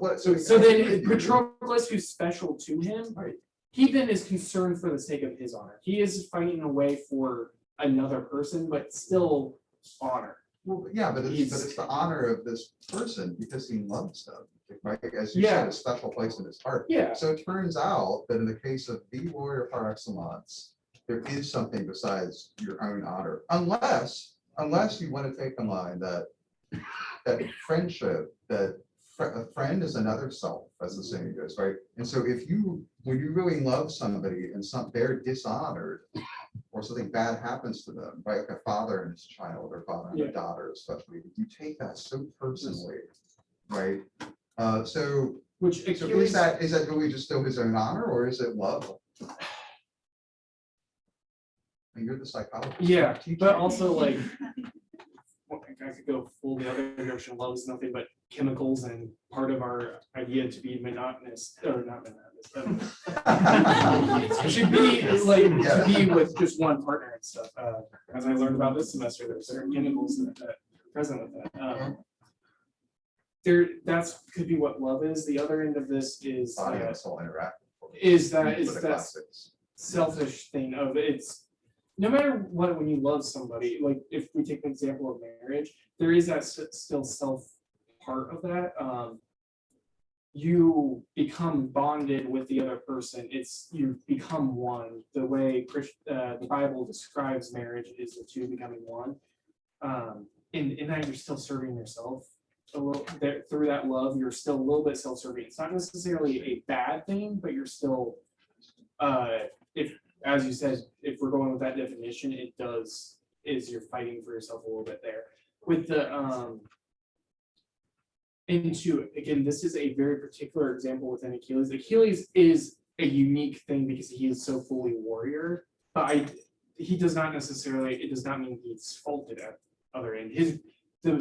what? So then Patroclus, who's special to him, Right. he then is concerned for the sake of his honor. He is fighting a way for another person, but still honor. Well, yeah, but it's the honor of this person because he loves them, right? As you said, a special place in his heart. Yeah. So it turns out that in the case of the warrior par excellence, there is something besides your own honor, unless you want to take the line that friendship, that a friend is another self, as the saying goes, right? And so when you really love somebody and they're dishonored, or something bad happens to them, right? Like a father and his child, or father and a daughter, especially, you take that so personally, right? So Which is Achilles, that really just still his own honor, or is it love? And you're the psychologist. yeah, Teach but me. also like, I could go full the other direction. Love is nothing but chemicals, and part of our idea to be monotonous, or not monotonous, should be to be with just one partner and stuff. As I learned about this semester, there's certain chemicals that are present with that. That's could be what love is. The other end of this is Body and soul interact. is that For the that classics. selfish thing of it's no matter what, when you love somebody, like if we take an example of marriage, there is that still self part of that. You become bonded with the other person. You become one. The way the Bible describes marriage is the two becoming one. In that you're still serving yourself a little there through that love. You're still a little bit self-serving. It's not necessarily a bad thing, but you're still, if as you said, if we're going with that definition, you're fighting for yourself a little bit there. With the again, this is a very particular example within Achilles. Achilles is a unique thing because he is so fully warrior, but he does not necessarily, it does not mean he's faulted at other end.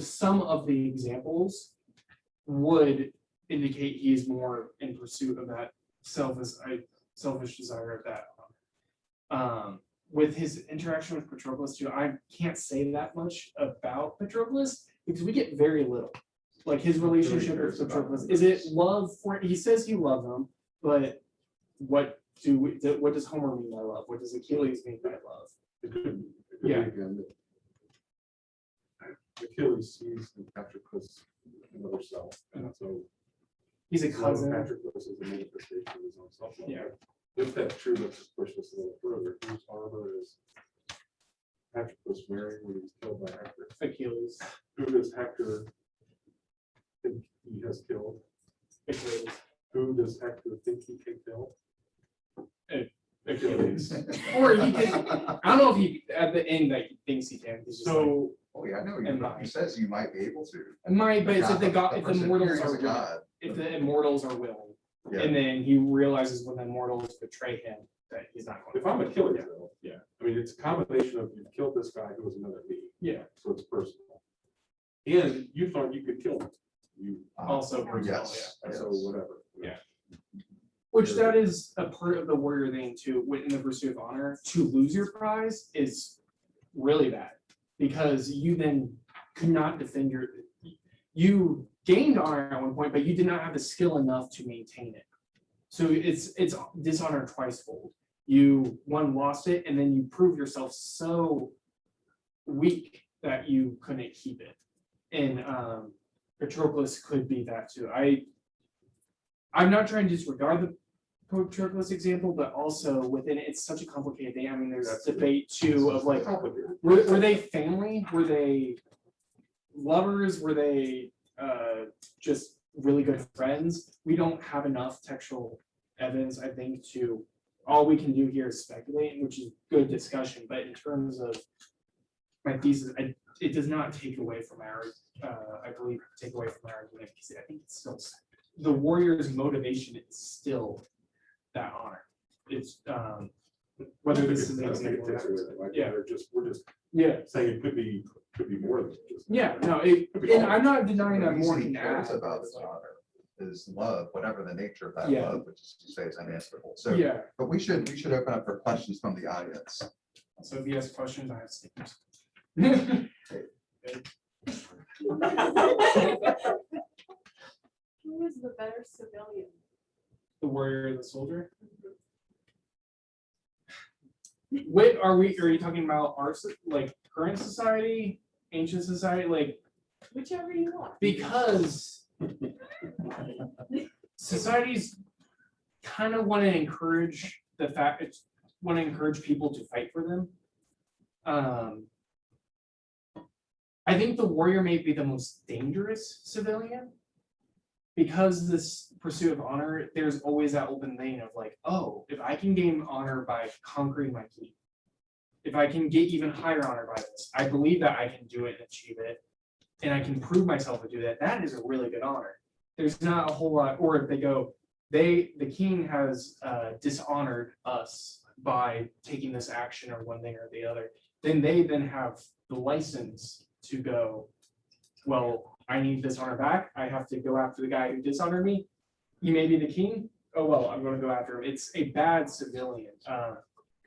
Some of the examples would indicate he is more in pursuit of that selfish desire of that. With his interaction with Patroclus too, I can't say that much about Patroclus because we get very little. Like his relationship with Patroclus, is it love for? He says he loves him, but what does Homer mean by love? What does Achilles mean by love? It could Yeah. be again that Achilles sees in Patroclus another self, and so He's a cousin. Patroclus is a manifestation of his own self. Yeah. If that's true, let's just push this a little further. Whose armor is Patroclus wearing when he's killed by Hector? Achilles. Who does Hector think he has killed? Achilles. Who does Hector think he can kill? Achilles. Or he can. I don't know if he at the end that he thinks he can. He's just like, So Oh, yeah, I know, And he says you might be able to. it might, but it's if the person immortals hears are a willing. God. If the immortals are willing, Yeah. and then he realizes when the immortals betray him that he's not going. if I'm Achilles, though, yeah, I mean, it's a combination of you've killed this guy who was another me, Yeah. so it's personal. And you thought you could kill him. You, Also personal, Yes. so yes. whatever. Yeah. Which that is a part of the warrior thing too, in the pursuit of honor, to lose your prize is really bad. Because you then could not defend you gained honor at one point, but you did not have the skill enough to maintain it. So it's dishonor twicefold. You lost it, and then you prove yourself so weak that you couldn't keep it. And Patroclus could be that too. I'm not trying to disregard the Patroclus example, but also within it, it's such a complicated thing. I mean, there's debate too of like, were they family? Were they lovers? Were they just really good friends? We don't have enough textual evidence, I think, to all we can do here is speculate, which is good discussion. But in terms of my thesis, it does not take away from our, I believe, take away from our argument, because I think it's still the warrior's motivation is still that honor. It's whether this is an example. Yeah. We're just Yeah. saying it could be more than just. Yeah. No. And I'm not denying that The more reason can he cares add. about his honor is love, whatever the nature of that Yeah. love, which is to say is unanswerable. So, Yeah. but we should open up for questions from the audience. So if you ask questions, I have stickers. Who is the better civilian? The warrior or the soldier? Wait, are you talking about our like current society, ancient society, like Whichever you want. because societies kind of want to encourage people to fight for them. I think the warrior may be the most dangerous civilian because this pursuit of honor, there's always that open lane of like, oh, if I can gain honor by conquering my king, if I can get even higher honor by this, I believe that I can do it and achieve it, and I can prove myself to do that. That is a really good honor. There's not a whole lot, or if they go, the king has dishonored us by taking this action or one thing or the other, then they have the license to go, well, I need this honor back. I have to go after the guy who dishonored me. He may be the king. Oh, well, I'm going to go after him. It's a bad civilian.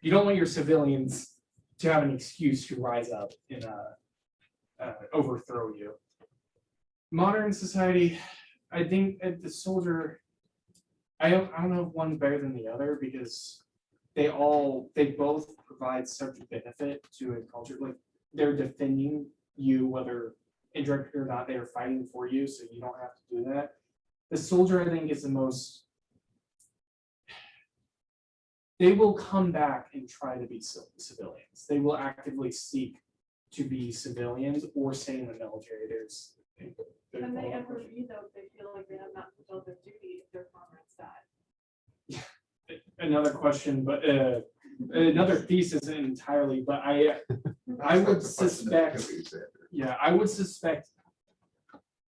You don't want your civilians to have an excuse to rise up and overthrow you. Modern society, I think the soldier, I don't know if one's better than the other because they both provide such benefit to a culture. Like they're defending you, whether indirectly or not, they are fighting for you, so you don't have to do that. The soldier, I think, is the most. They will come back and try to be civilians. They will actively seek to be civilians or stay in the military. Can they ever be though if they feel like they have not fulfilled their duty if their comrades died? Another question, but another thesis entirely. But I would suspect. Yeah, I would suspect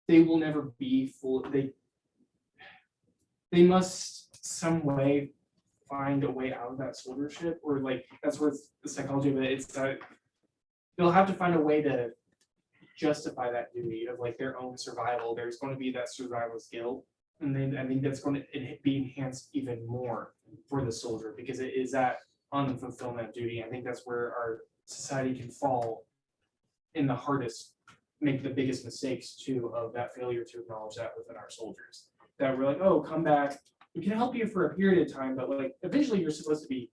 they will never be full. They must some way find a way out of that soldiership, or like that's where the psychology of it. It's that they'll have to find a way to justify that duty of like their own survival. There's going to be that survival skill, and then I think that's going to be enhanced even more for the soldier because it is that unfulfillment duty. I think that's where our society can fall in the hardest, make the biggest mistakes too of that failure to acknowledge that within our soldiers. That we're like, oh, come back. We can help you for a period of time, but like eventually you're supposed to be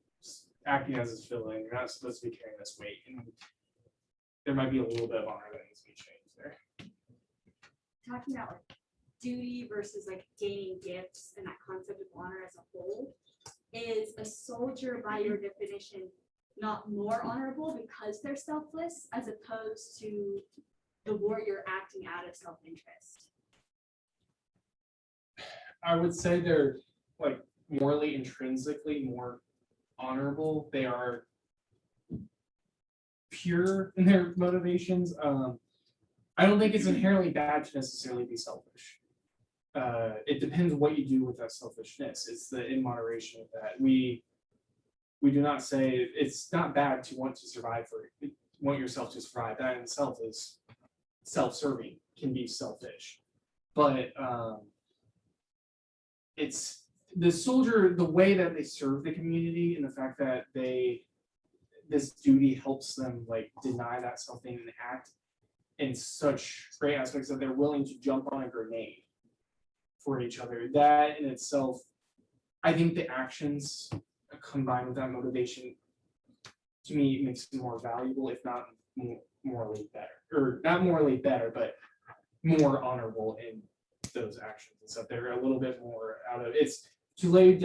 acting as a civilian. You're not supposed to be carrying this weight. And there might be a little bit of honor that needs to be changed there. Talking about like duty versus like gaining gifts and that concept of honor as a whole, is a soldier by your definition not more honorable because they're selfless as opposed to the warrior acting out of self-interest? I would say they're like morally intrinsically more honorable. They are pure in their motivations. I don't think it's inherently bad to necessarily be selfish. It depends what you do with that selfishness. It's the in moderation of that. We do not say it's not bad to want to survive want yourself to survive. That in itself is self-serving, can be selfish. But the soldier, the way that they serve the community and the fact that this duty helps them like deny that something and act in such great aspects that they're willing to jump on a grenade for each other. That in itself, I think the actions combined with that motivation, to me, makes it more valuable, if not morally better, or not morally better, but more honorable in those actions and stuff. They're a little bit more out of it's to lay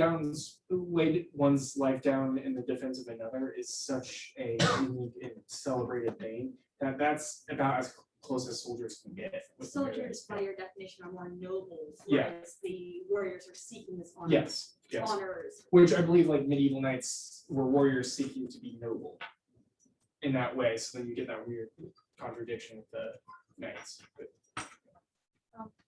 one's life down in the defense of another is such a unique and celebrated thing that's about as close as soldiers can get. Soldiers, by your definition, are more noble, Yeah. whereas the warriors are seeking this honor. Yes, yes. Honors. Which I believe like medieval knights were warriors seeking to be noble in that way. So then you get that weird contradiction with the knights. But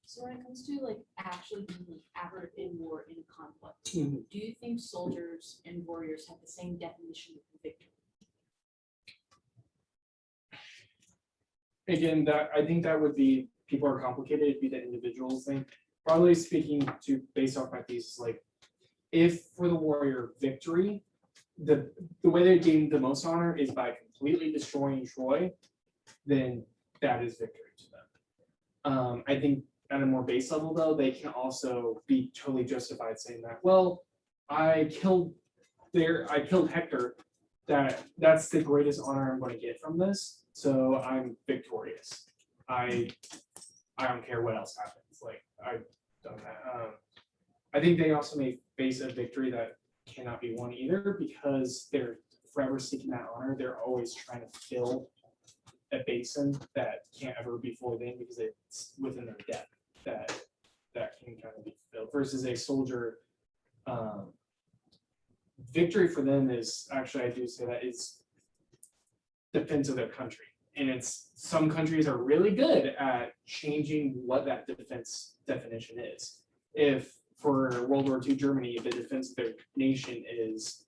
So when it comes to like actually being active in war, in conflict, Mhm. do you think soldiers and warriors have the same definition of victory? again, that I think that would be people are complicated. It'd be the individual thing. Broadly speaking, to based off my thesis, like if for the warrior victory, the way they gain the most honor is by completely destroying Troy, then that is victory to them. I think at a more base level though, they can also be totally justified saying that, well, I killed Hector. That's the greatest honor I'm going to get from this. So I'm victorious. I don't care what else happens. Like I've done that. I think they also may face a victory that cannot be won either because they're forever seeking that honor. They're always trying to fill a basin that can't ever be fully in because it's within their depth that can kind of be filled. Versus a soldier, victory for them is actually, I do say that is defense of their country. And it's some countries are really good at changing what that defense definition is. If for World War II Germany, the defense of their nation is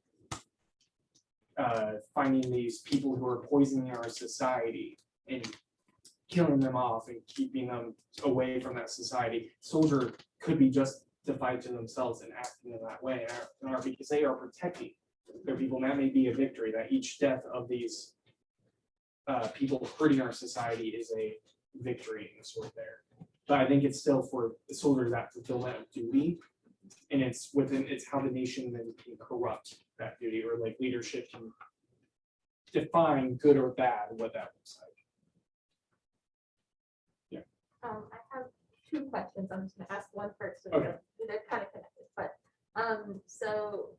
finding these people who are poisoning our society and killing them off and keeping them away from that society, soldier could be justified to themselves and acting in that way, because they are protecting their people. And that may be a victory, that each death of these people hurting our society is a victory in the sort there. But I think it's still for the soldiers that fulfillment of duty, and it's how the nation then can corrupt that duty, or like leadership can define good or bad what that looks like. I have two questions. I'm just gonna ask one first. Okay. They're kind of connected, but, so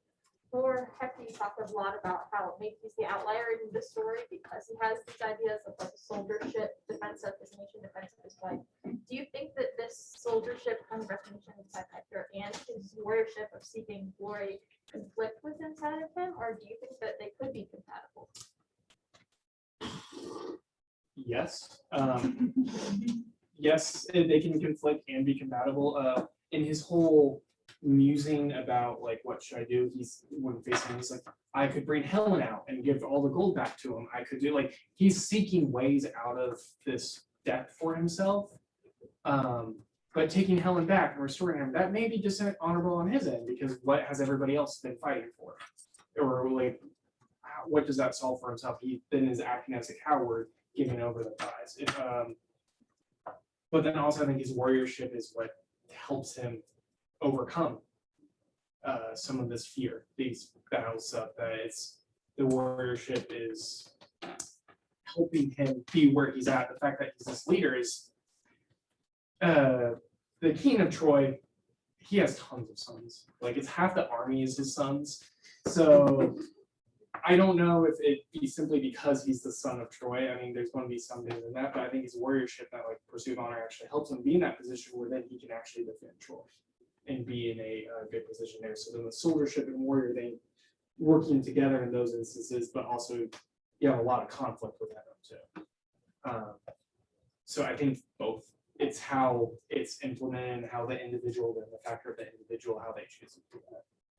for Hefty, you talked a lot about how maybe he's the outlier in the story because he has these ideas of like soldiership, defense of his nation, defense of his wife. Do you think that this soldiership kind of recognition inside Hector and his warriorship of seeking glory conflict with inside of him, or do you think that they could be compatible? Yes. Yes, they can conflict and be compatible. In his whole musing about like what should I do, when facing he's like, I could bring Helen out and give all the gold back to him. I could do like he's seeking ways out of this debt for himself. But taking Helen back and restoring him, that may be dishonorable on his end because what has everybody else been fighting for? Or like what does that solve for himself? He then is acting as a coward, giving over the prize. But then also I think his warriorship is what helps him overcome some of this fear, these battles stuff, that it's the warriorship is helping him be where he's at. The fact that he's this leader is the king of Troy, he has tons of sons. Like it's half the army is his sons. So I don't know if it be simply because he's the son of Troy. I mean, there's going to be some things in that, but I think his warriorship, that like pursuit of honor, actually helps him be in that position where then he can actually defend Troy and be in a good position there. So then the soldiership and warrior, they working together in those instances, but also you have a lot of conflict with that too. So I think both. It's how it's implemented and how the individual, then the factor of the individual, how they choose to do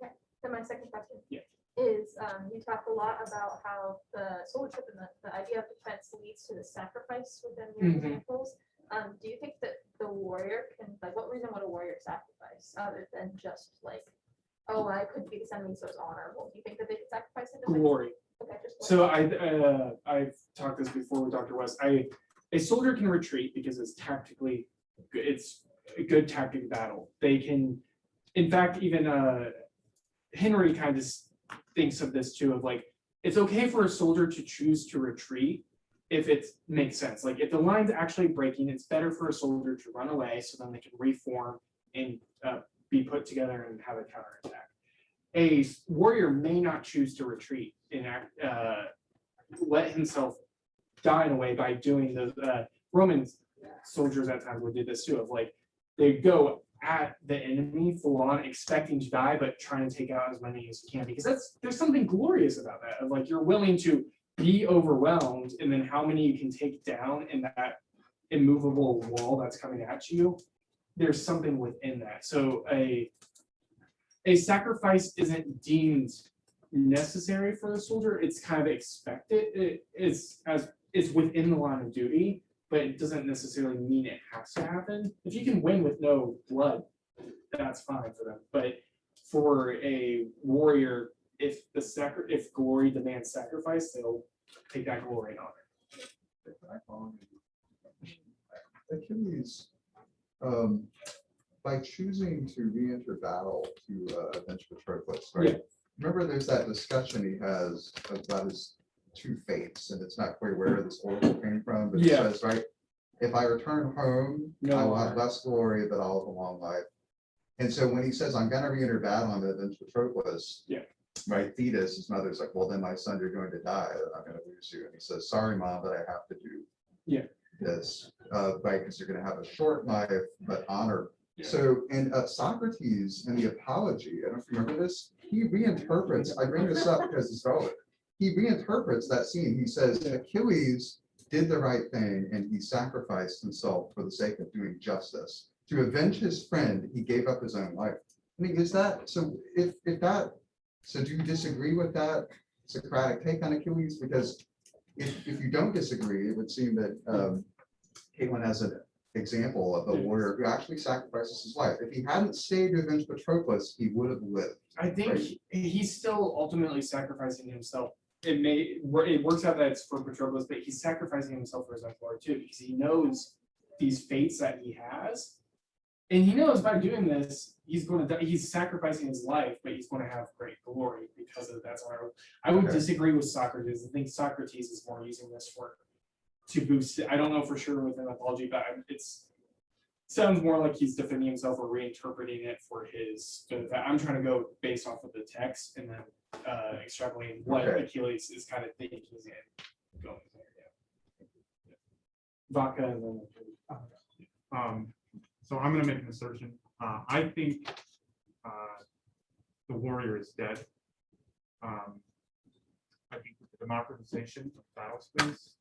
that. Then my second question Yeah. is, you talked a lot about how the soldiership and the idea of defense leads to the sacrifice within your Mhm. examples. Do you think that the warrior can, like, what reason would a warrior sacrifice other than just like oh, I couldn't be this enemy, so it's honorable. Do you think that they could sacrifice it? to Glory. Okay, just So I've talked this before with Dr. West. A soldier can retreat because it's tactically, it's a good tactic battle. They can, in fact, even Henry kind of thinks of this too, of like, it's okay for a soldier to choose to retreat if it makes sense. Like if the line's actually breaking, it's better for a soldier to run away so then they can reform and be put together and have a counterattack. A warrior may not choose to retreat and let himself die in a way by doing those Roman soldiers at times would do this too, of like they go at the enemy full on expecting to die but trying to take out as many as you can, because there's something glorious about that, of like you're willing to be overwhelmed and then how many you can take down in that immovable wall that's coming at you. There's something within that. So a sacrifice isn't deemed necessary for a soldier. It's kind of expected. It's within the line of duty, but it doesn't necessarily mean it has to happen. If you can win with no blood, that's fine for them. But for a warrior, if glory demands sacrifice, they'll take that glory and honor. Achilles, by choosing to re-enter battle to avenge Patroclus, right? Yeah. Remember, there's that discussion he has about his two fates, and it's not quite where this oracle came from, but he Yeah. says, right, if I return home, No I will have honor. less glory, but I'll have a long life. And so when he says, I'm gonna re-enter battle, I'm gonna avenge Patroclus, Yeah. right, Thetis, his mother's like, well, then my son, you're going to die, I'm gonna lose you. And he says, sorry, mom, but I have to do this, right, because you're gonna have a short life, but honor. Yeah. So, and Socrates in the Apology, I don't know if you remember this, he reinterprets, I bring this up because it's relevant. He reinterprets that scene. He says Achilles did the right thing and he sacrificed himself for the sake of doing justice. To avenge his friend, he gave up his own life. I mean, is that, so if that, so do you disagree with that Socratic take on Achilles? Because if you don't disagree, it would seem that Caitlin has an example of a warrior who actually sacrifices his life. If he hadn't stayed to avenge Patroclus, he would have lived. I think Right. he's still ultimately sacrificing himself. It works out that it's for Patroclus, but he's sacrificing himself for his own glory too, because he knows these fates that he has. And he knows by doing this, he's going to die. He's sacrificing his life, but he's going to have great glory because of that. So I would Okay. disagree with Socrates. I think Socrates is more using this to boost it. I don't know for sure with an apology, but sounds more like he's defending himself or reinterpreting it for his benefit. I'm trying to go based off of the text and then extrapolating what Okay. Achilles is kind of thinking and going there. Yeah. Vodka and then. So I'm gonna make an assertion. I think the warrior is dead. I think with the democratization of battle space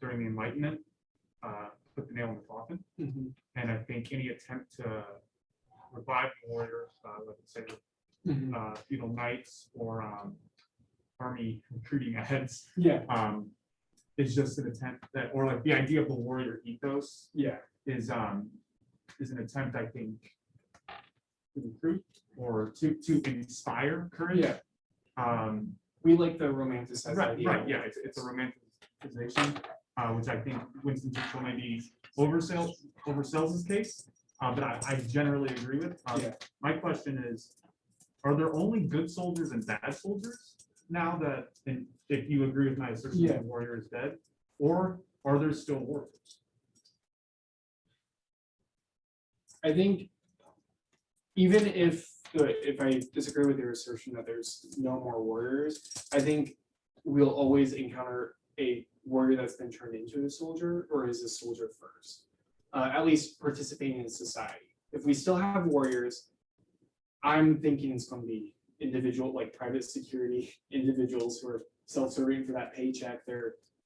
during the Enlightenment put the nail in the coffin. Mhm. And I think any attempt to revive the warrior, let's say Mhm. feudal knights or army recruiting heads, Yeah. is just an attempt that, or like the idea of the warrior ethos Yeah. is an attempt, I think, to recruit or to inspire courage. Yeah. Um, We like the romanticized right, idea. right, yeah, it's a romanticization, which I think Winston Churchill maybe oversells his case, but I generally agree with. Yeah. My question is, are there only good soldiers and bad soldiers now that, and if you agree with my assertion that Yeah. the warrior is dead, or are there still warriors? I think even if I disagree with your assertion that there's no more warriors, I think we'll always encounter a warrior that's been turned into a soldier or is a soldier first, at least participating in society. If we still have warriors, I'm thinking it's going to be individual, like private security individuals who are self-serving for that paycheck.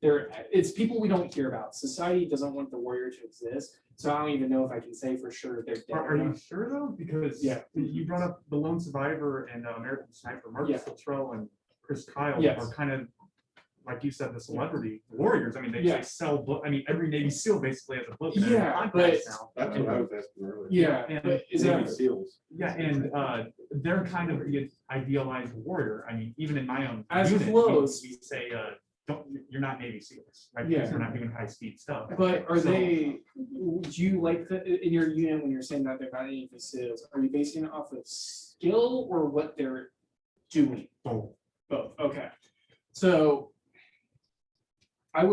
It's people we don't hear about. Society doesn't want the warrior to exist. So I don't even know if I can say for sure they're dead. Are you sure though? Because Yeah. you brought up the lone survivor and American Sniper, Marcus Yeah. Luttrell and Chris Kyle Yes. are kind of like you said, the celebrity warriors, I mean, they Yeah. sell book, I mean, every Navy SEAL basically has a book. and a Yeah, podcast but- now. That's what I was asking earlier. Yeah, And but is Navy that, SEAls. Yeah, and they're kind of the idealized warrior. I mean, even in my own As unit, close- we say, don't, you're not Navy SEAls, right? Yeah. Because we're not doing high-speed stuff. but are So- they, do you like the, in your unit, when you're saying that they're not any sales, are you basing it off of skill or what they're doing? Both. Both, okay. So I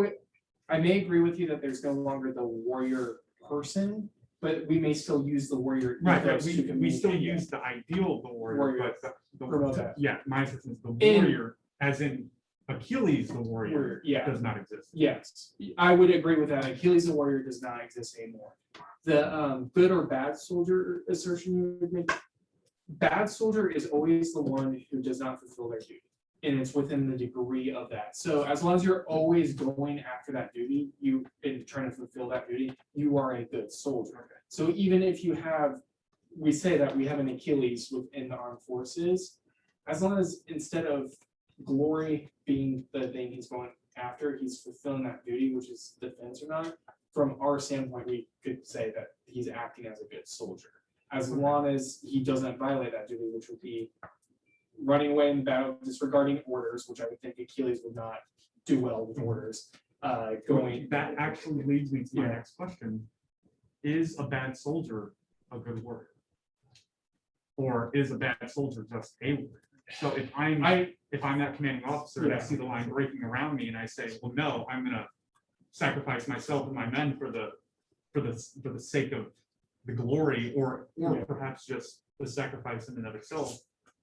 may agree with you that there's no longer the warrior person, but we may still use the warrior. Right, ethos we to still communicate. use the ideal of the warrior, Warrior. but Promote that. yeah, my assistance, the In- warrior, as in Achilles, the warrior, Warrior, yeah. does not exist. Yes, I would agree with that. Achilles the warrior does not exist anymore. The good or bad soldier assertion you would make, bad soldier is always the one who does not fulfill their duty. And it's within the degree of that. So as long as you're always going after that duty, you and trying to fulfill that duty, you are a good soldier. So even if you have, we say that we have an Achilles within the armed forces, as long as instead of glory being the thing he's going after, he's fulfilling that duty, which is defense or not. From our standpoint, we could say that he's acting as a good soldier, as long as he doesn't violate that duty, which would be running away in battle, disregarding orders, which I would think Achilles would not do well with orders. Going That actually leads me to my Yeah. next question. Is a bad soldier a good warrior? Or is a bad soldier just a warrior? So if I'm that commanding officer and I Yeah. see the line breaking around me and I say, well, no, I'm gonna sacrifice myself and my men for the sake of the glory, or Yeah. perhaps just the sacrifice in and of itself,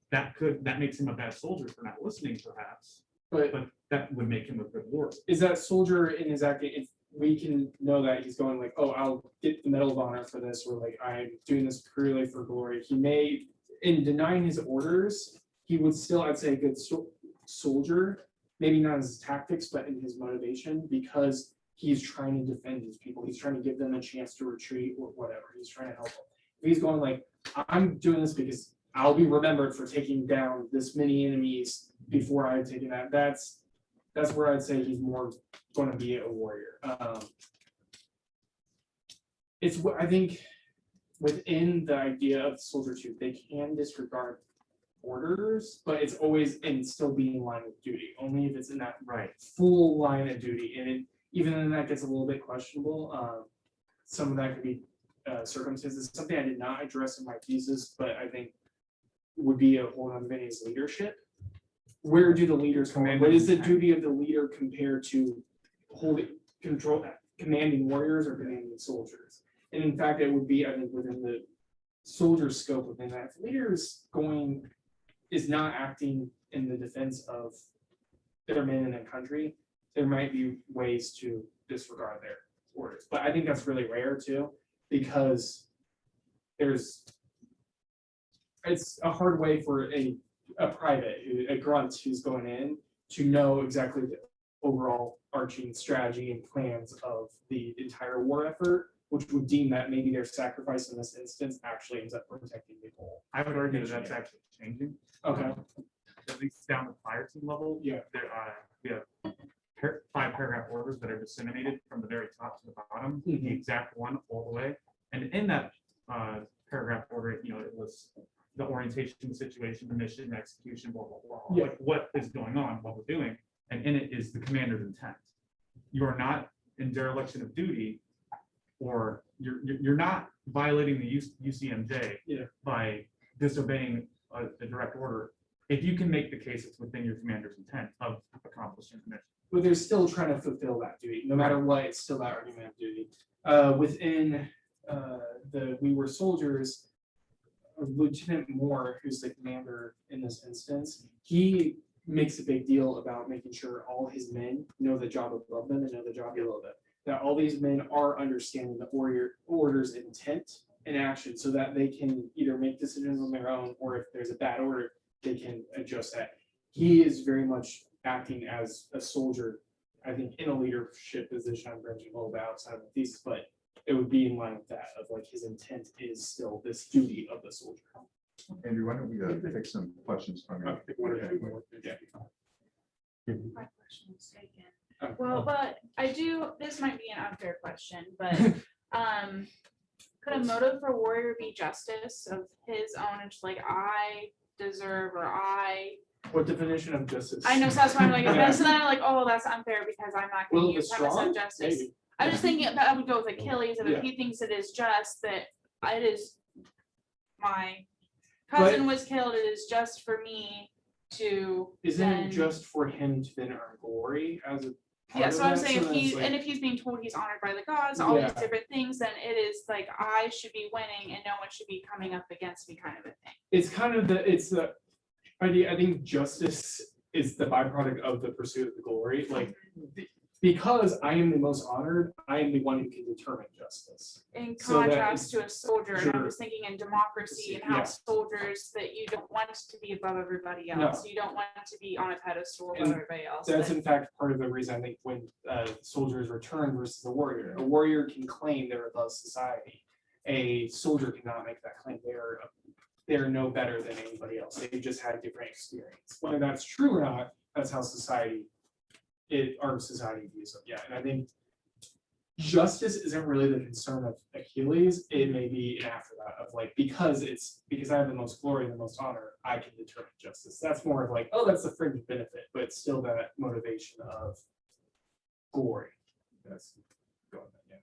that makes him a bad soldier for not listening, perhaps, but but that would make him a good warrior. is that soldier in his acting, if we can know that he's going like, oh, I'll get the Medal of Honor for this, or like, I'm doing this purely for glory, he may, in denying his orders, he would still, I'd say, a good soldier, maybe not in his tactics, but in his motivation, because he's trying to defend his people, he's trying to give them a chance to retreat or whatever, he's trying to help them. If he's going like, I'm doing this because I'll be remembered for taking down this many enemies before I've taken that, that's where I'd say he's more going to be a warrior. It's what I think within the idea of soldier two, they can disregard orders, but it's always and still be in line with duty. Only if it's in that Right. full line of duty, and even then that gets a little bit questionable. Some of that could be circumstances. Something I did not address in my thesis, but I think would be a whole other thing is leadership. Where do the leaders come in? What is the duty of the leader compared to holding control, commanding warriors or commanding soldiers? And in fact, it would be, I think, within the soldier scope within that. If leaders is not acting in the defense of their men and their country, there might be ways to disregard their orders. But I think that's really rare too, because it's a hard way for a private, a grunt who's going in to know exactly the overall arching strategy and plans of the entire war effort, which would deem that maybe their sacrifice in this instance actually ends up protecting the whole. I would argue that that's actually changing. Okay. At least down the fire team level. Yeah. There, we have 5 paragraph orders that are disseminated from the very top to the bottom, Mhm. the exact one all the way. And in that paragraph order, it was the orientation, the situation, the mission, the execution, blah, blah, blah. Yeah. Like what is going on, what we're doing. And in it is the commander's intent. You are not in dereliction of duty, or you're not violating the UCMJ Yeah. by disobeying a direct order. If you can make the case, it's within your commander's intent of accomplishing the mission. But they're still trying to fulfill that duty, no matter what, it's still that argument of duty. Within the We Were Soldiers, Lieutenant Moore, who's the commander in this instance, he makes a big deal about making sure all his men know the job above them and know the job below them. That all these men are understanding the order's intent and action, so that they can either make decisions on their own, or if there's a bad order, they can adjust that. He is very much acting as a soldier, I think, in a leadership position. I'm branching a little bit outside of the thesis, but it would be in line with that, of like his intent is still this duty of the soldier. Andrew, why don't we take some questions from you? Okay, one or two more. Yeah. My question was taken. Oh, Well, but I do, this might be an unfair question, but, could a motive for warrior be justice of his own, it's like I deserve, or What definition of justice? I know, so that's why I'm like, Yeah. so then I'm like, oh, that's unfair because I'm not Will gonna the use premise strong? of justice. Maybe. I'm just thinking that I would go with Achilles, and Yeah. if he thinks it is just that it is my cousin was killed, it is just for me to Isn't then. it just for him to then earn glory as a part Yeah, of so I'm that? saying if then it's he's, like- and if he's being told he's honored by the gods, all these Yeah. different things, then it is like I should be winning and no one should be coming up against me kind of a thing. It's kind of it's the idea. I think justice is the byproduct of the pursuit of the glory. Like because I am the most honored, I am the one who can determine justice. In So that contrast is- to a soldier, and I Sure. was thinking in democracy and how Yeah. soldiers, that you don't want to be above everybody No. else, you don't want to be on a pedestal above And everybody else. That's but- in fact part of the reason I think when soldiers return versus a warrior can claim they're above society. A soldier cannot make that claim. They're no better than anybody else. They've just had a different experience. Whether that's true or not, that's how our society views it. Yeah, and I think justice isn't really the concern of Achilles. It may be an afterthought of like, because I have the most glory and the most honor, I can determine justice. That's more of like, oh, that's the fringe benefit, but it's still that motivation of glory. That's going on, yeah.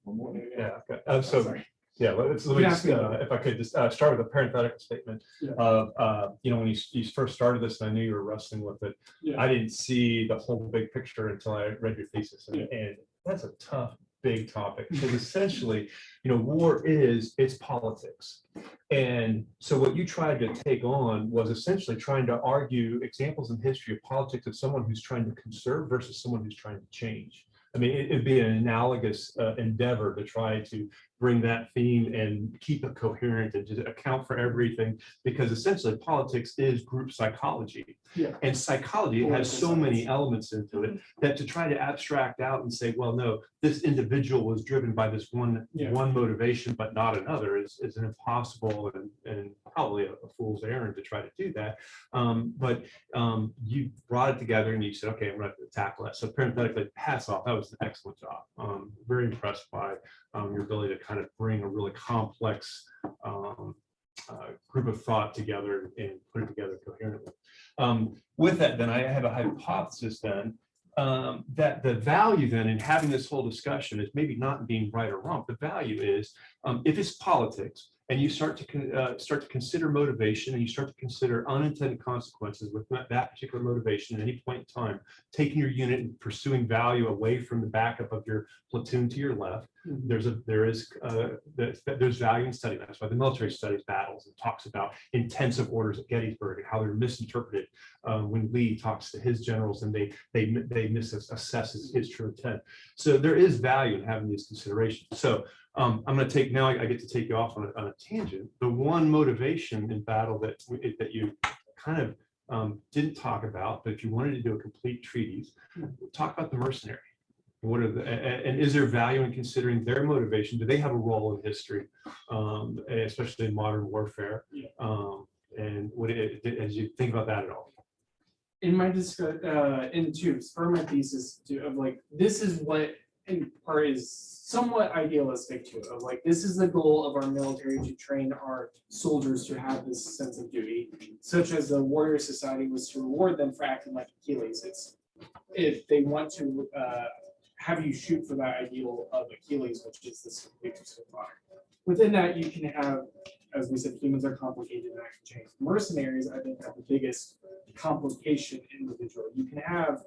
One more. Yeah, okay. So, Sorry. yeah, let me You can just, ask me. if I could just start with a parenthetical statement Yeah. of, when you first started this, and I knew you were wrestling with it, Yeah. I didn't see the whole big picture until I read your thesis. And that's a tough, big topic, because essentially, war it's politics. And so what you tried to take on was essentially trying to argue examples in history of politics of someone who's trying to conserve versus someone who's trying to change. I mean, it'd be an analogous endeavor to try to bring that theme and keep it coherent and just account for everything, because essentially politics is group psychology. Yeah. And psychology has so many elements into it that to try to abstract out and say, well, no, this individual was driven by this one motivation, but not another is an impossible and probably a fool's errand to try to do that. But you brought it together and you said, okay, I'm going to tackle that. So parenthetically, hats off. That was an excellent job. Very impressed by your ability to kind of bring a really complex group of thought together and put it together coherently. With that, then I have a hypothesis then that the value then in having this whole discussion is maybe not being right or wrong. The value is if it's politics and you start to consider motivation and you start to consider unintended consequences with that particular motivation at any point in time, taking your unit and pursuing value away from the backup of your platoon to your left, there's value in studying that. That's why the military studies battles and talks about intensive orders at Gettysburg and how they're misinterpreted when Lee talks to his generals and they misassess his true intent. So there is value in having these considerations. So I'm going to take now. I get to take you off on a tangent. The one motivation in battle that you kind of didn't talk about, but if you wanted to do a complete treatise, talk about the mercenary. What are and is there value in considering their motivation? Do they have a role in history, especially in modern warfare? And as you think about that at all? In my for my thesis of like, this is what in part is somewhat idealistic too, of like, this is the goal of our military, to train our soldiers to have this sense of duty, such as the warrior society was to reward them for acting like Achilles. It's if they want to have you shoot for that ideal of Achilles, which is this complete pursuit of honor. Within that, you can have, as we said, humans are complicated and that can change. Mercenaries, I think, have the biggest complication individual. You can have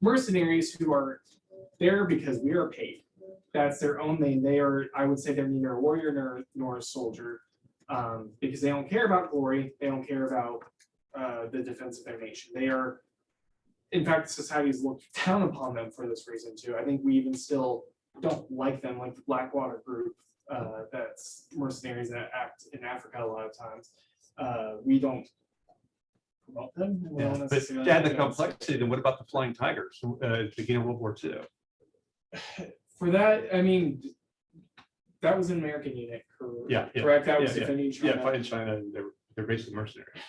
mercenaries who are there because we are paid. That's their own thing. They are, I would say, they're neither a warrior nor a soldier, because they don't care about glory. They don't care about the defense of their nation. They are, in fact, societies look down upon them for this reason too. I think we even still don't like them, like the Blackwater group. That's mercenaries that act in Africa a lot of times. We don't promote them. We don't But necessarily- to add the complexity, then what about the Flying Tigers at the beginning of World War II? For that, I mean, that was an American unit, correct? That was defending China. Yeah, fighting China, they're basically mercenaries.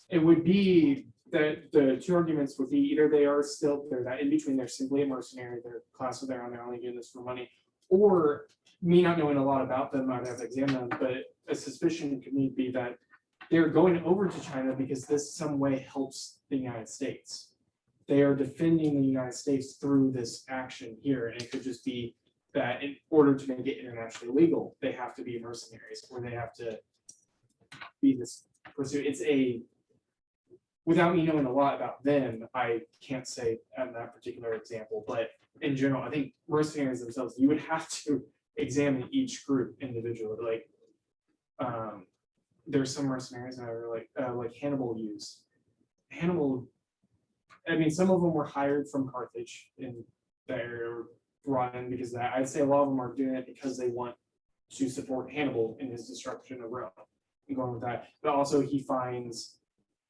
It would be the two arguments would be either they are still, they're that in between, they're simply a mercenary, they're class of their own, they're only doing this for money. Or me not knowing a lot about them, I'd have to examine them, but a suspicion could be that they're going over to China because this some way helps the United States. They are defending the United States through this action here, and it could just be that in order to make it internationally legal, they have to be mercenaries, or they have to be this pursuit. It's a, without me knowing a lot about them, I can't say on that particular example, but in general, I think mercenaries themselves, you would have to examine each group individually. Like, there's some mercenaries that are like Hannibal used. Hannibal, I mean, some of them were hired from Carthage in their run because that, I'd say a lot of them are doing it because they want to support Hannibal in his destruction of Rome. I'm going with that, but also he finds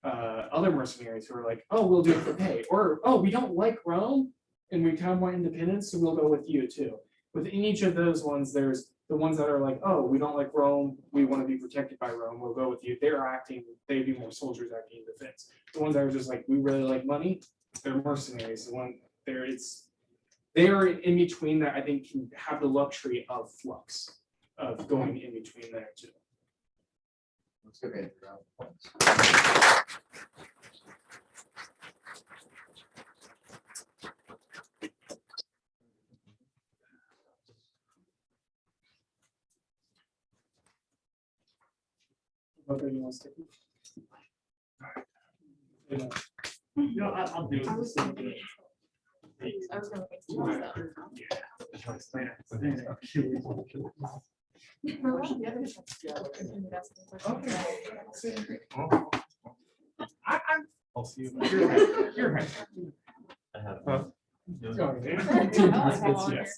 other mercenaries who are like, oh, we'll do it for pay, or oh, we don't like Rome and we kind of want independence, so we'll go with you too. Within each of those ones, there's the ones that are like, oh, we don't like Rome, we want to be protected by Rome, we'll go with you. They're acting, they'd be more soldiers acting in defense. The ones that are just like, we really like money, they're mercenaries. The one there, they are in between that I think can have the luxury of flux, of going in between there too. Let's give Andrew a round of applause. Okay, you want to stick with? No, I'll do it. I was gonna wait till I'll see you. You're right. Oh, You're right. Yes.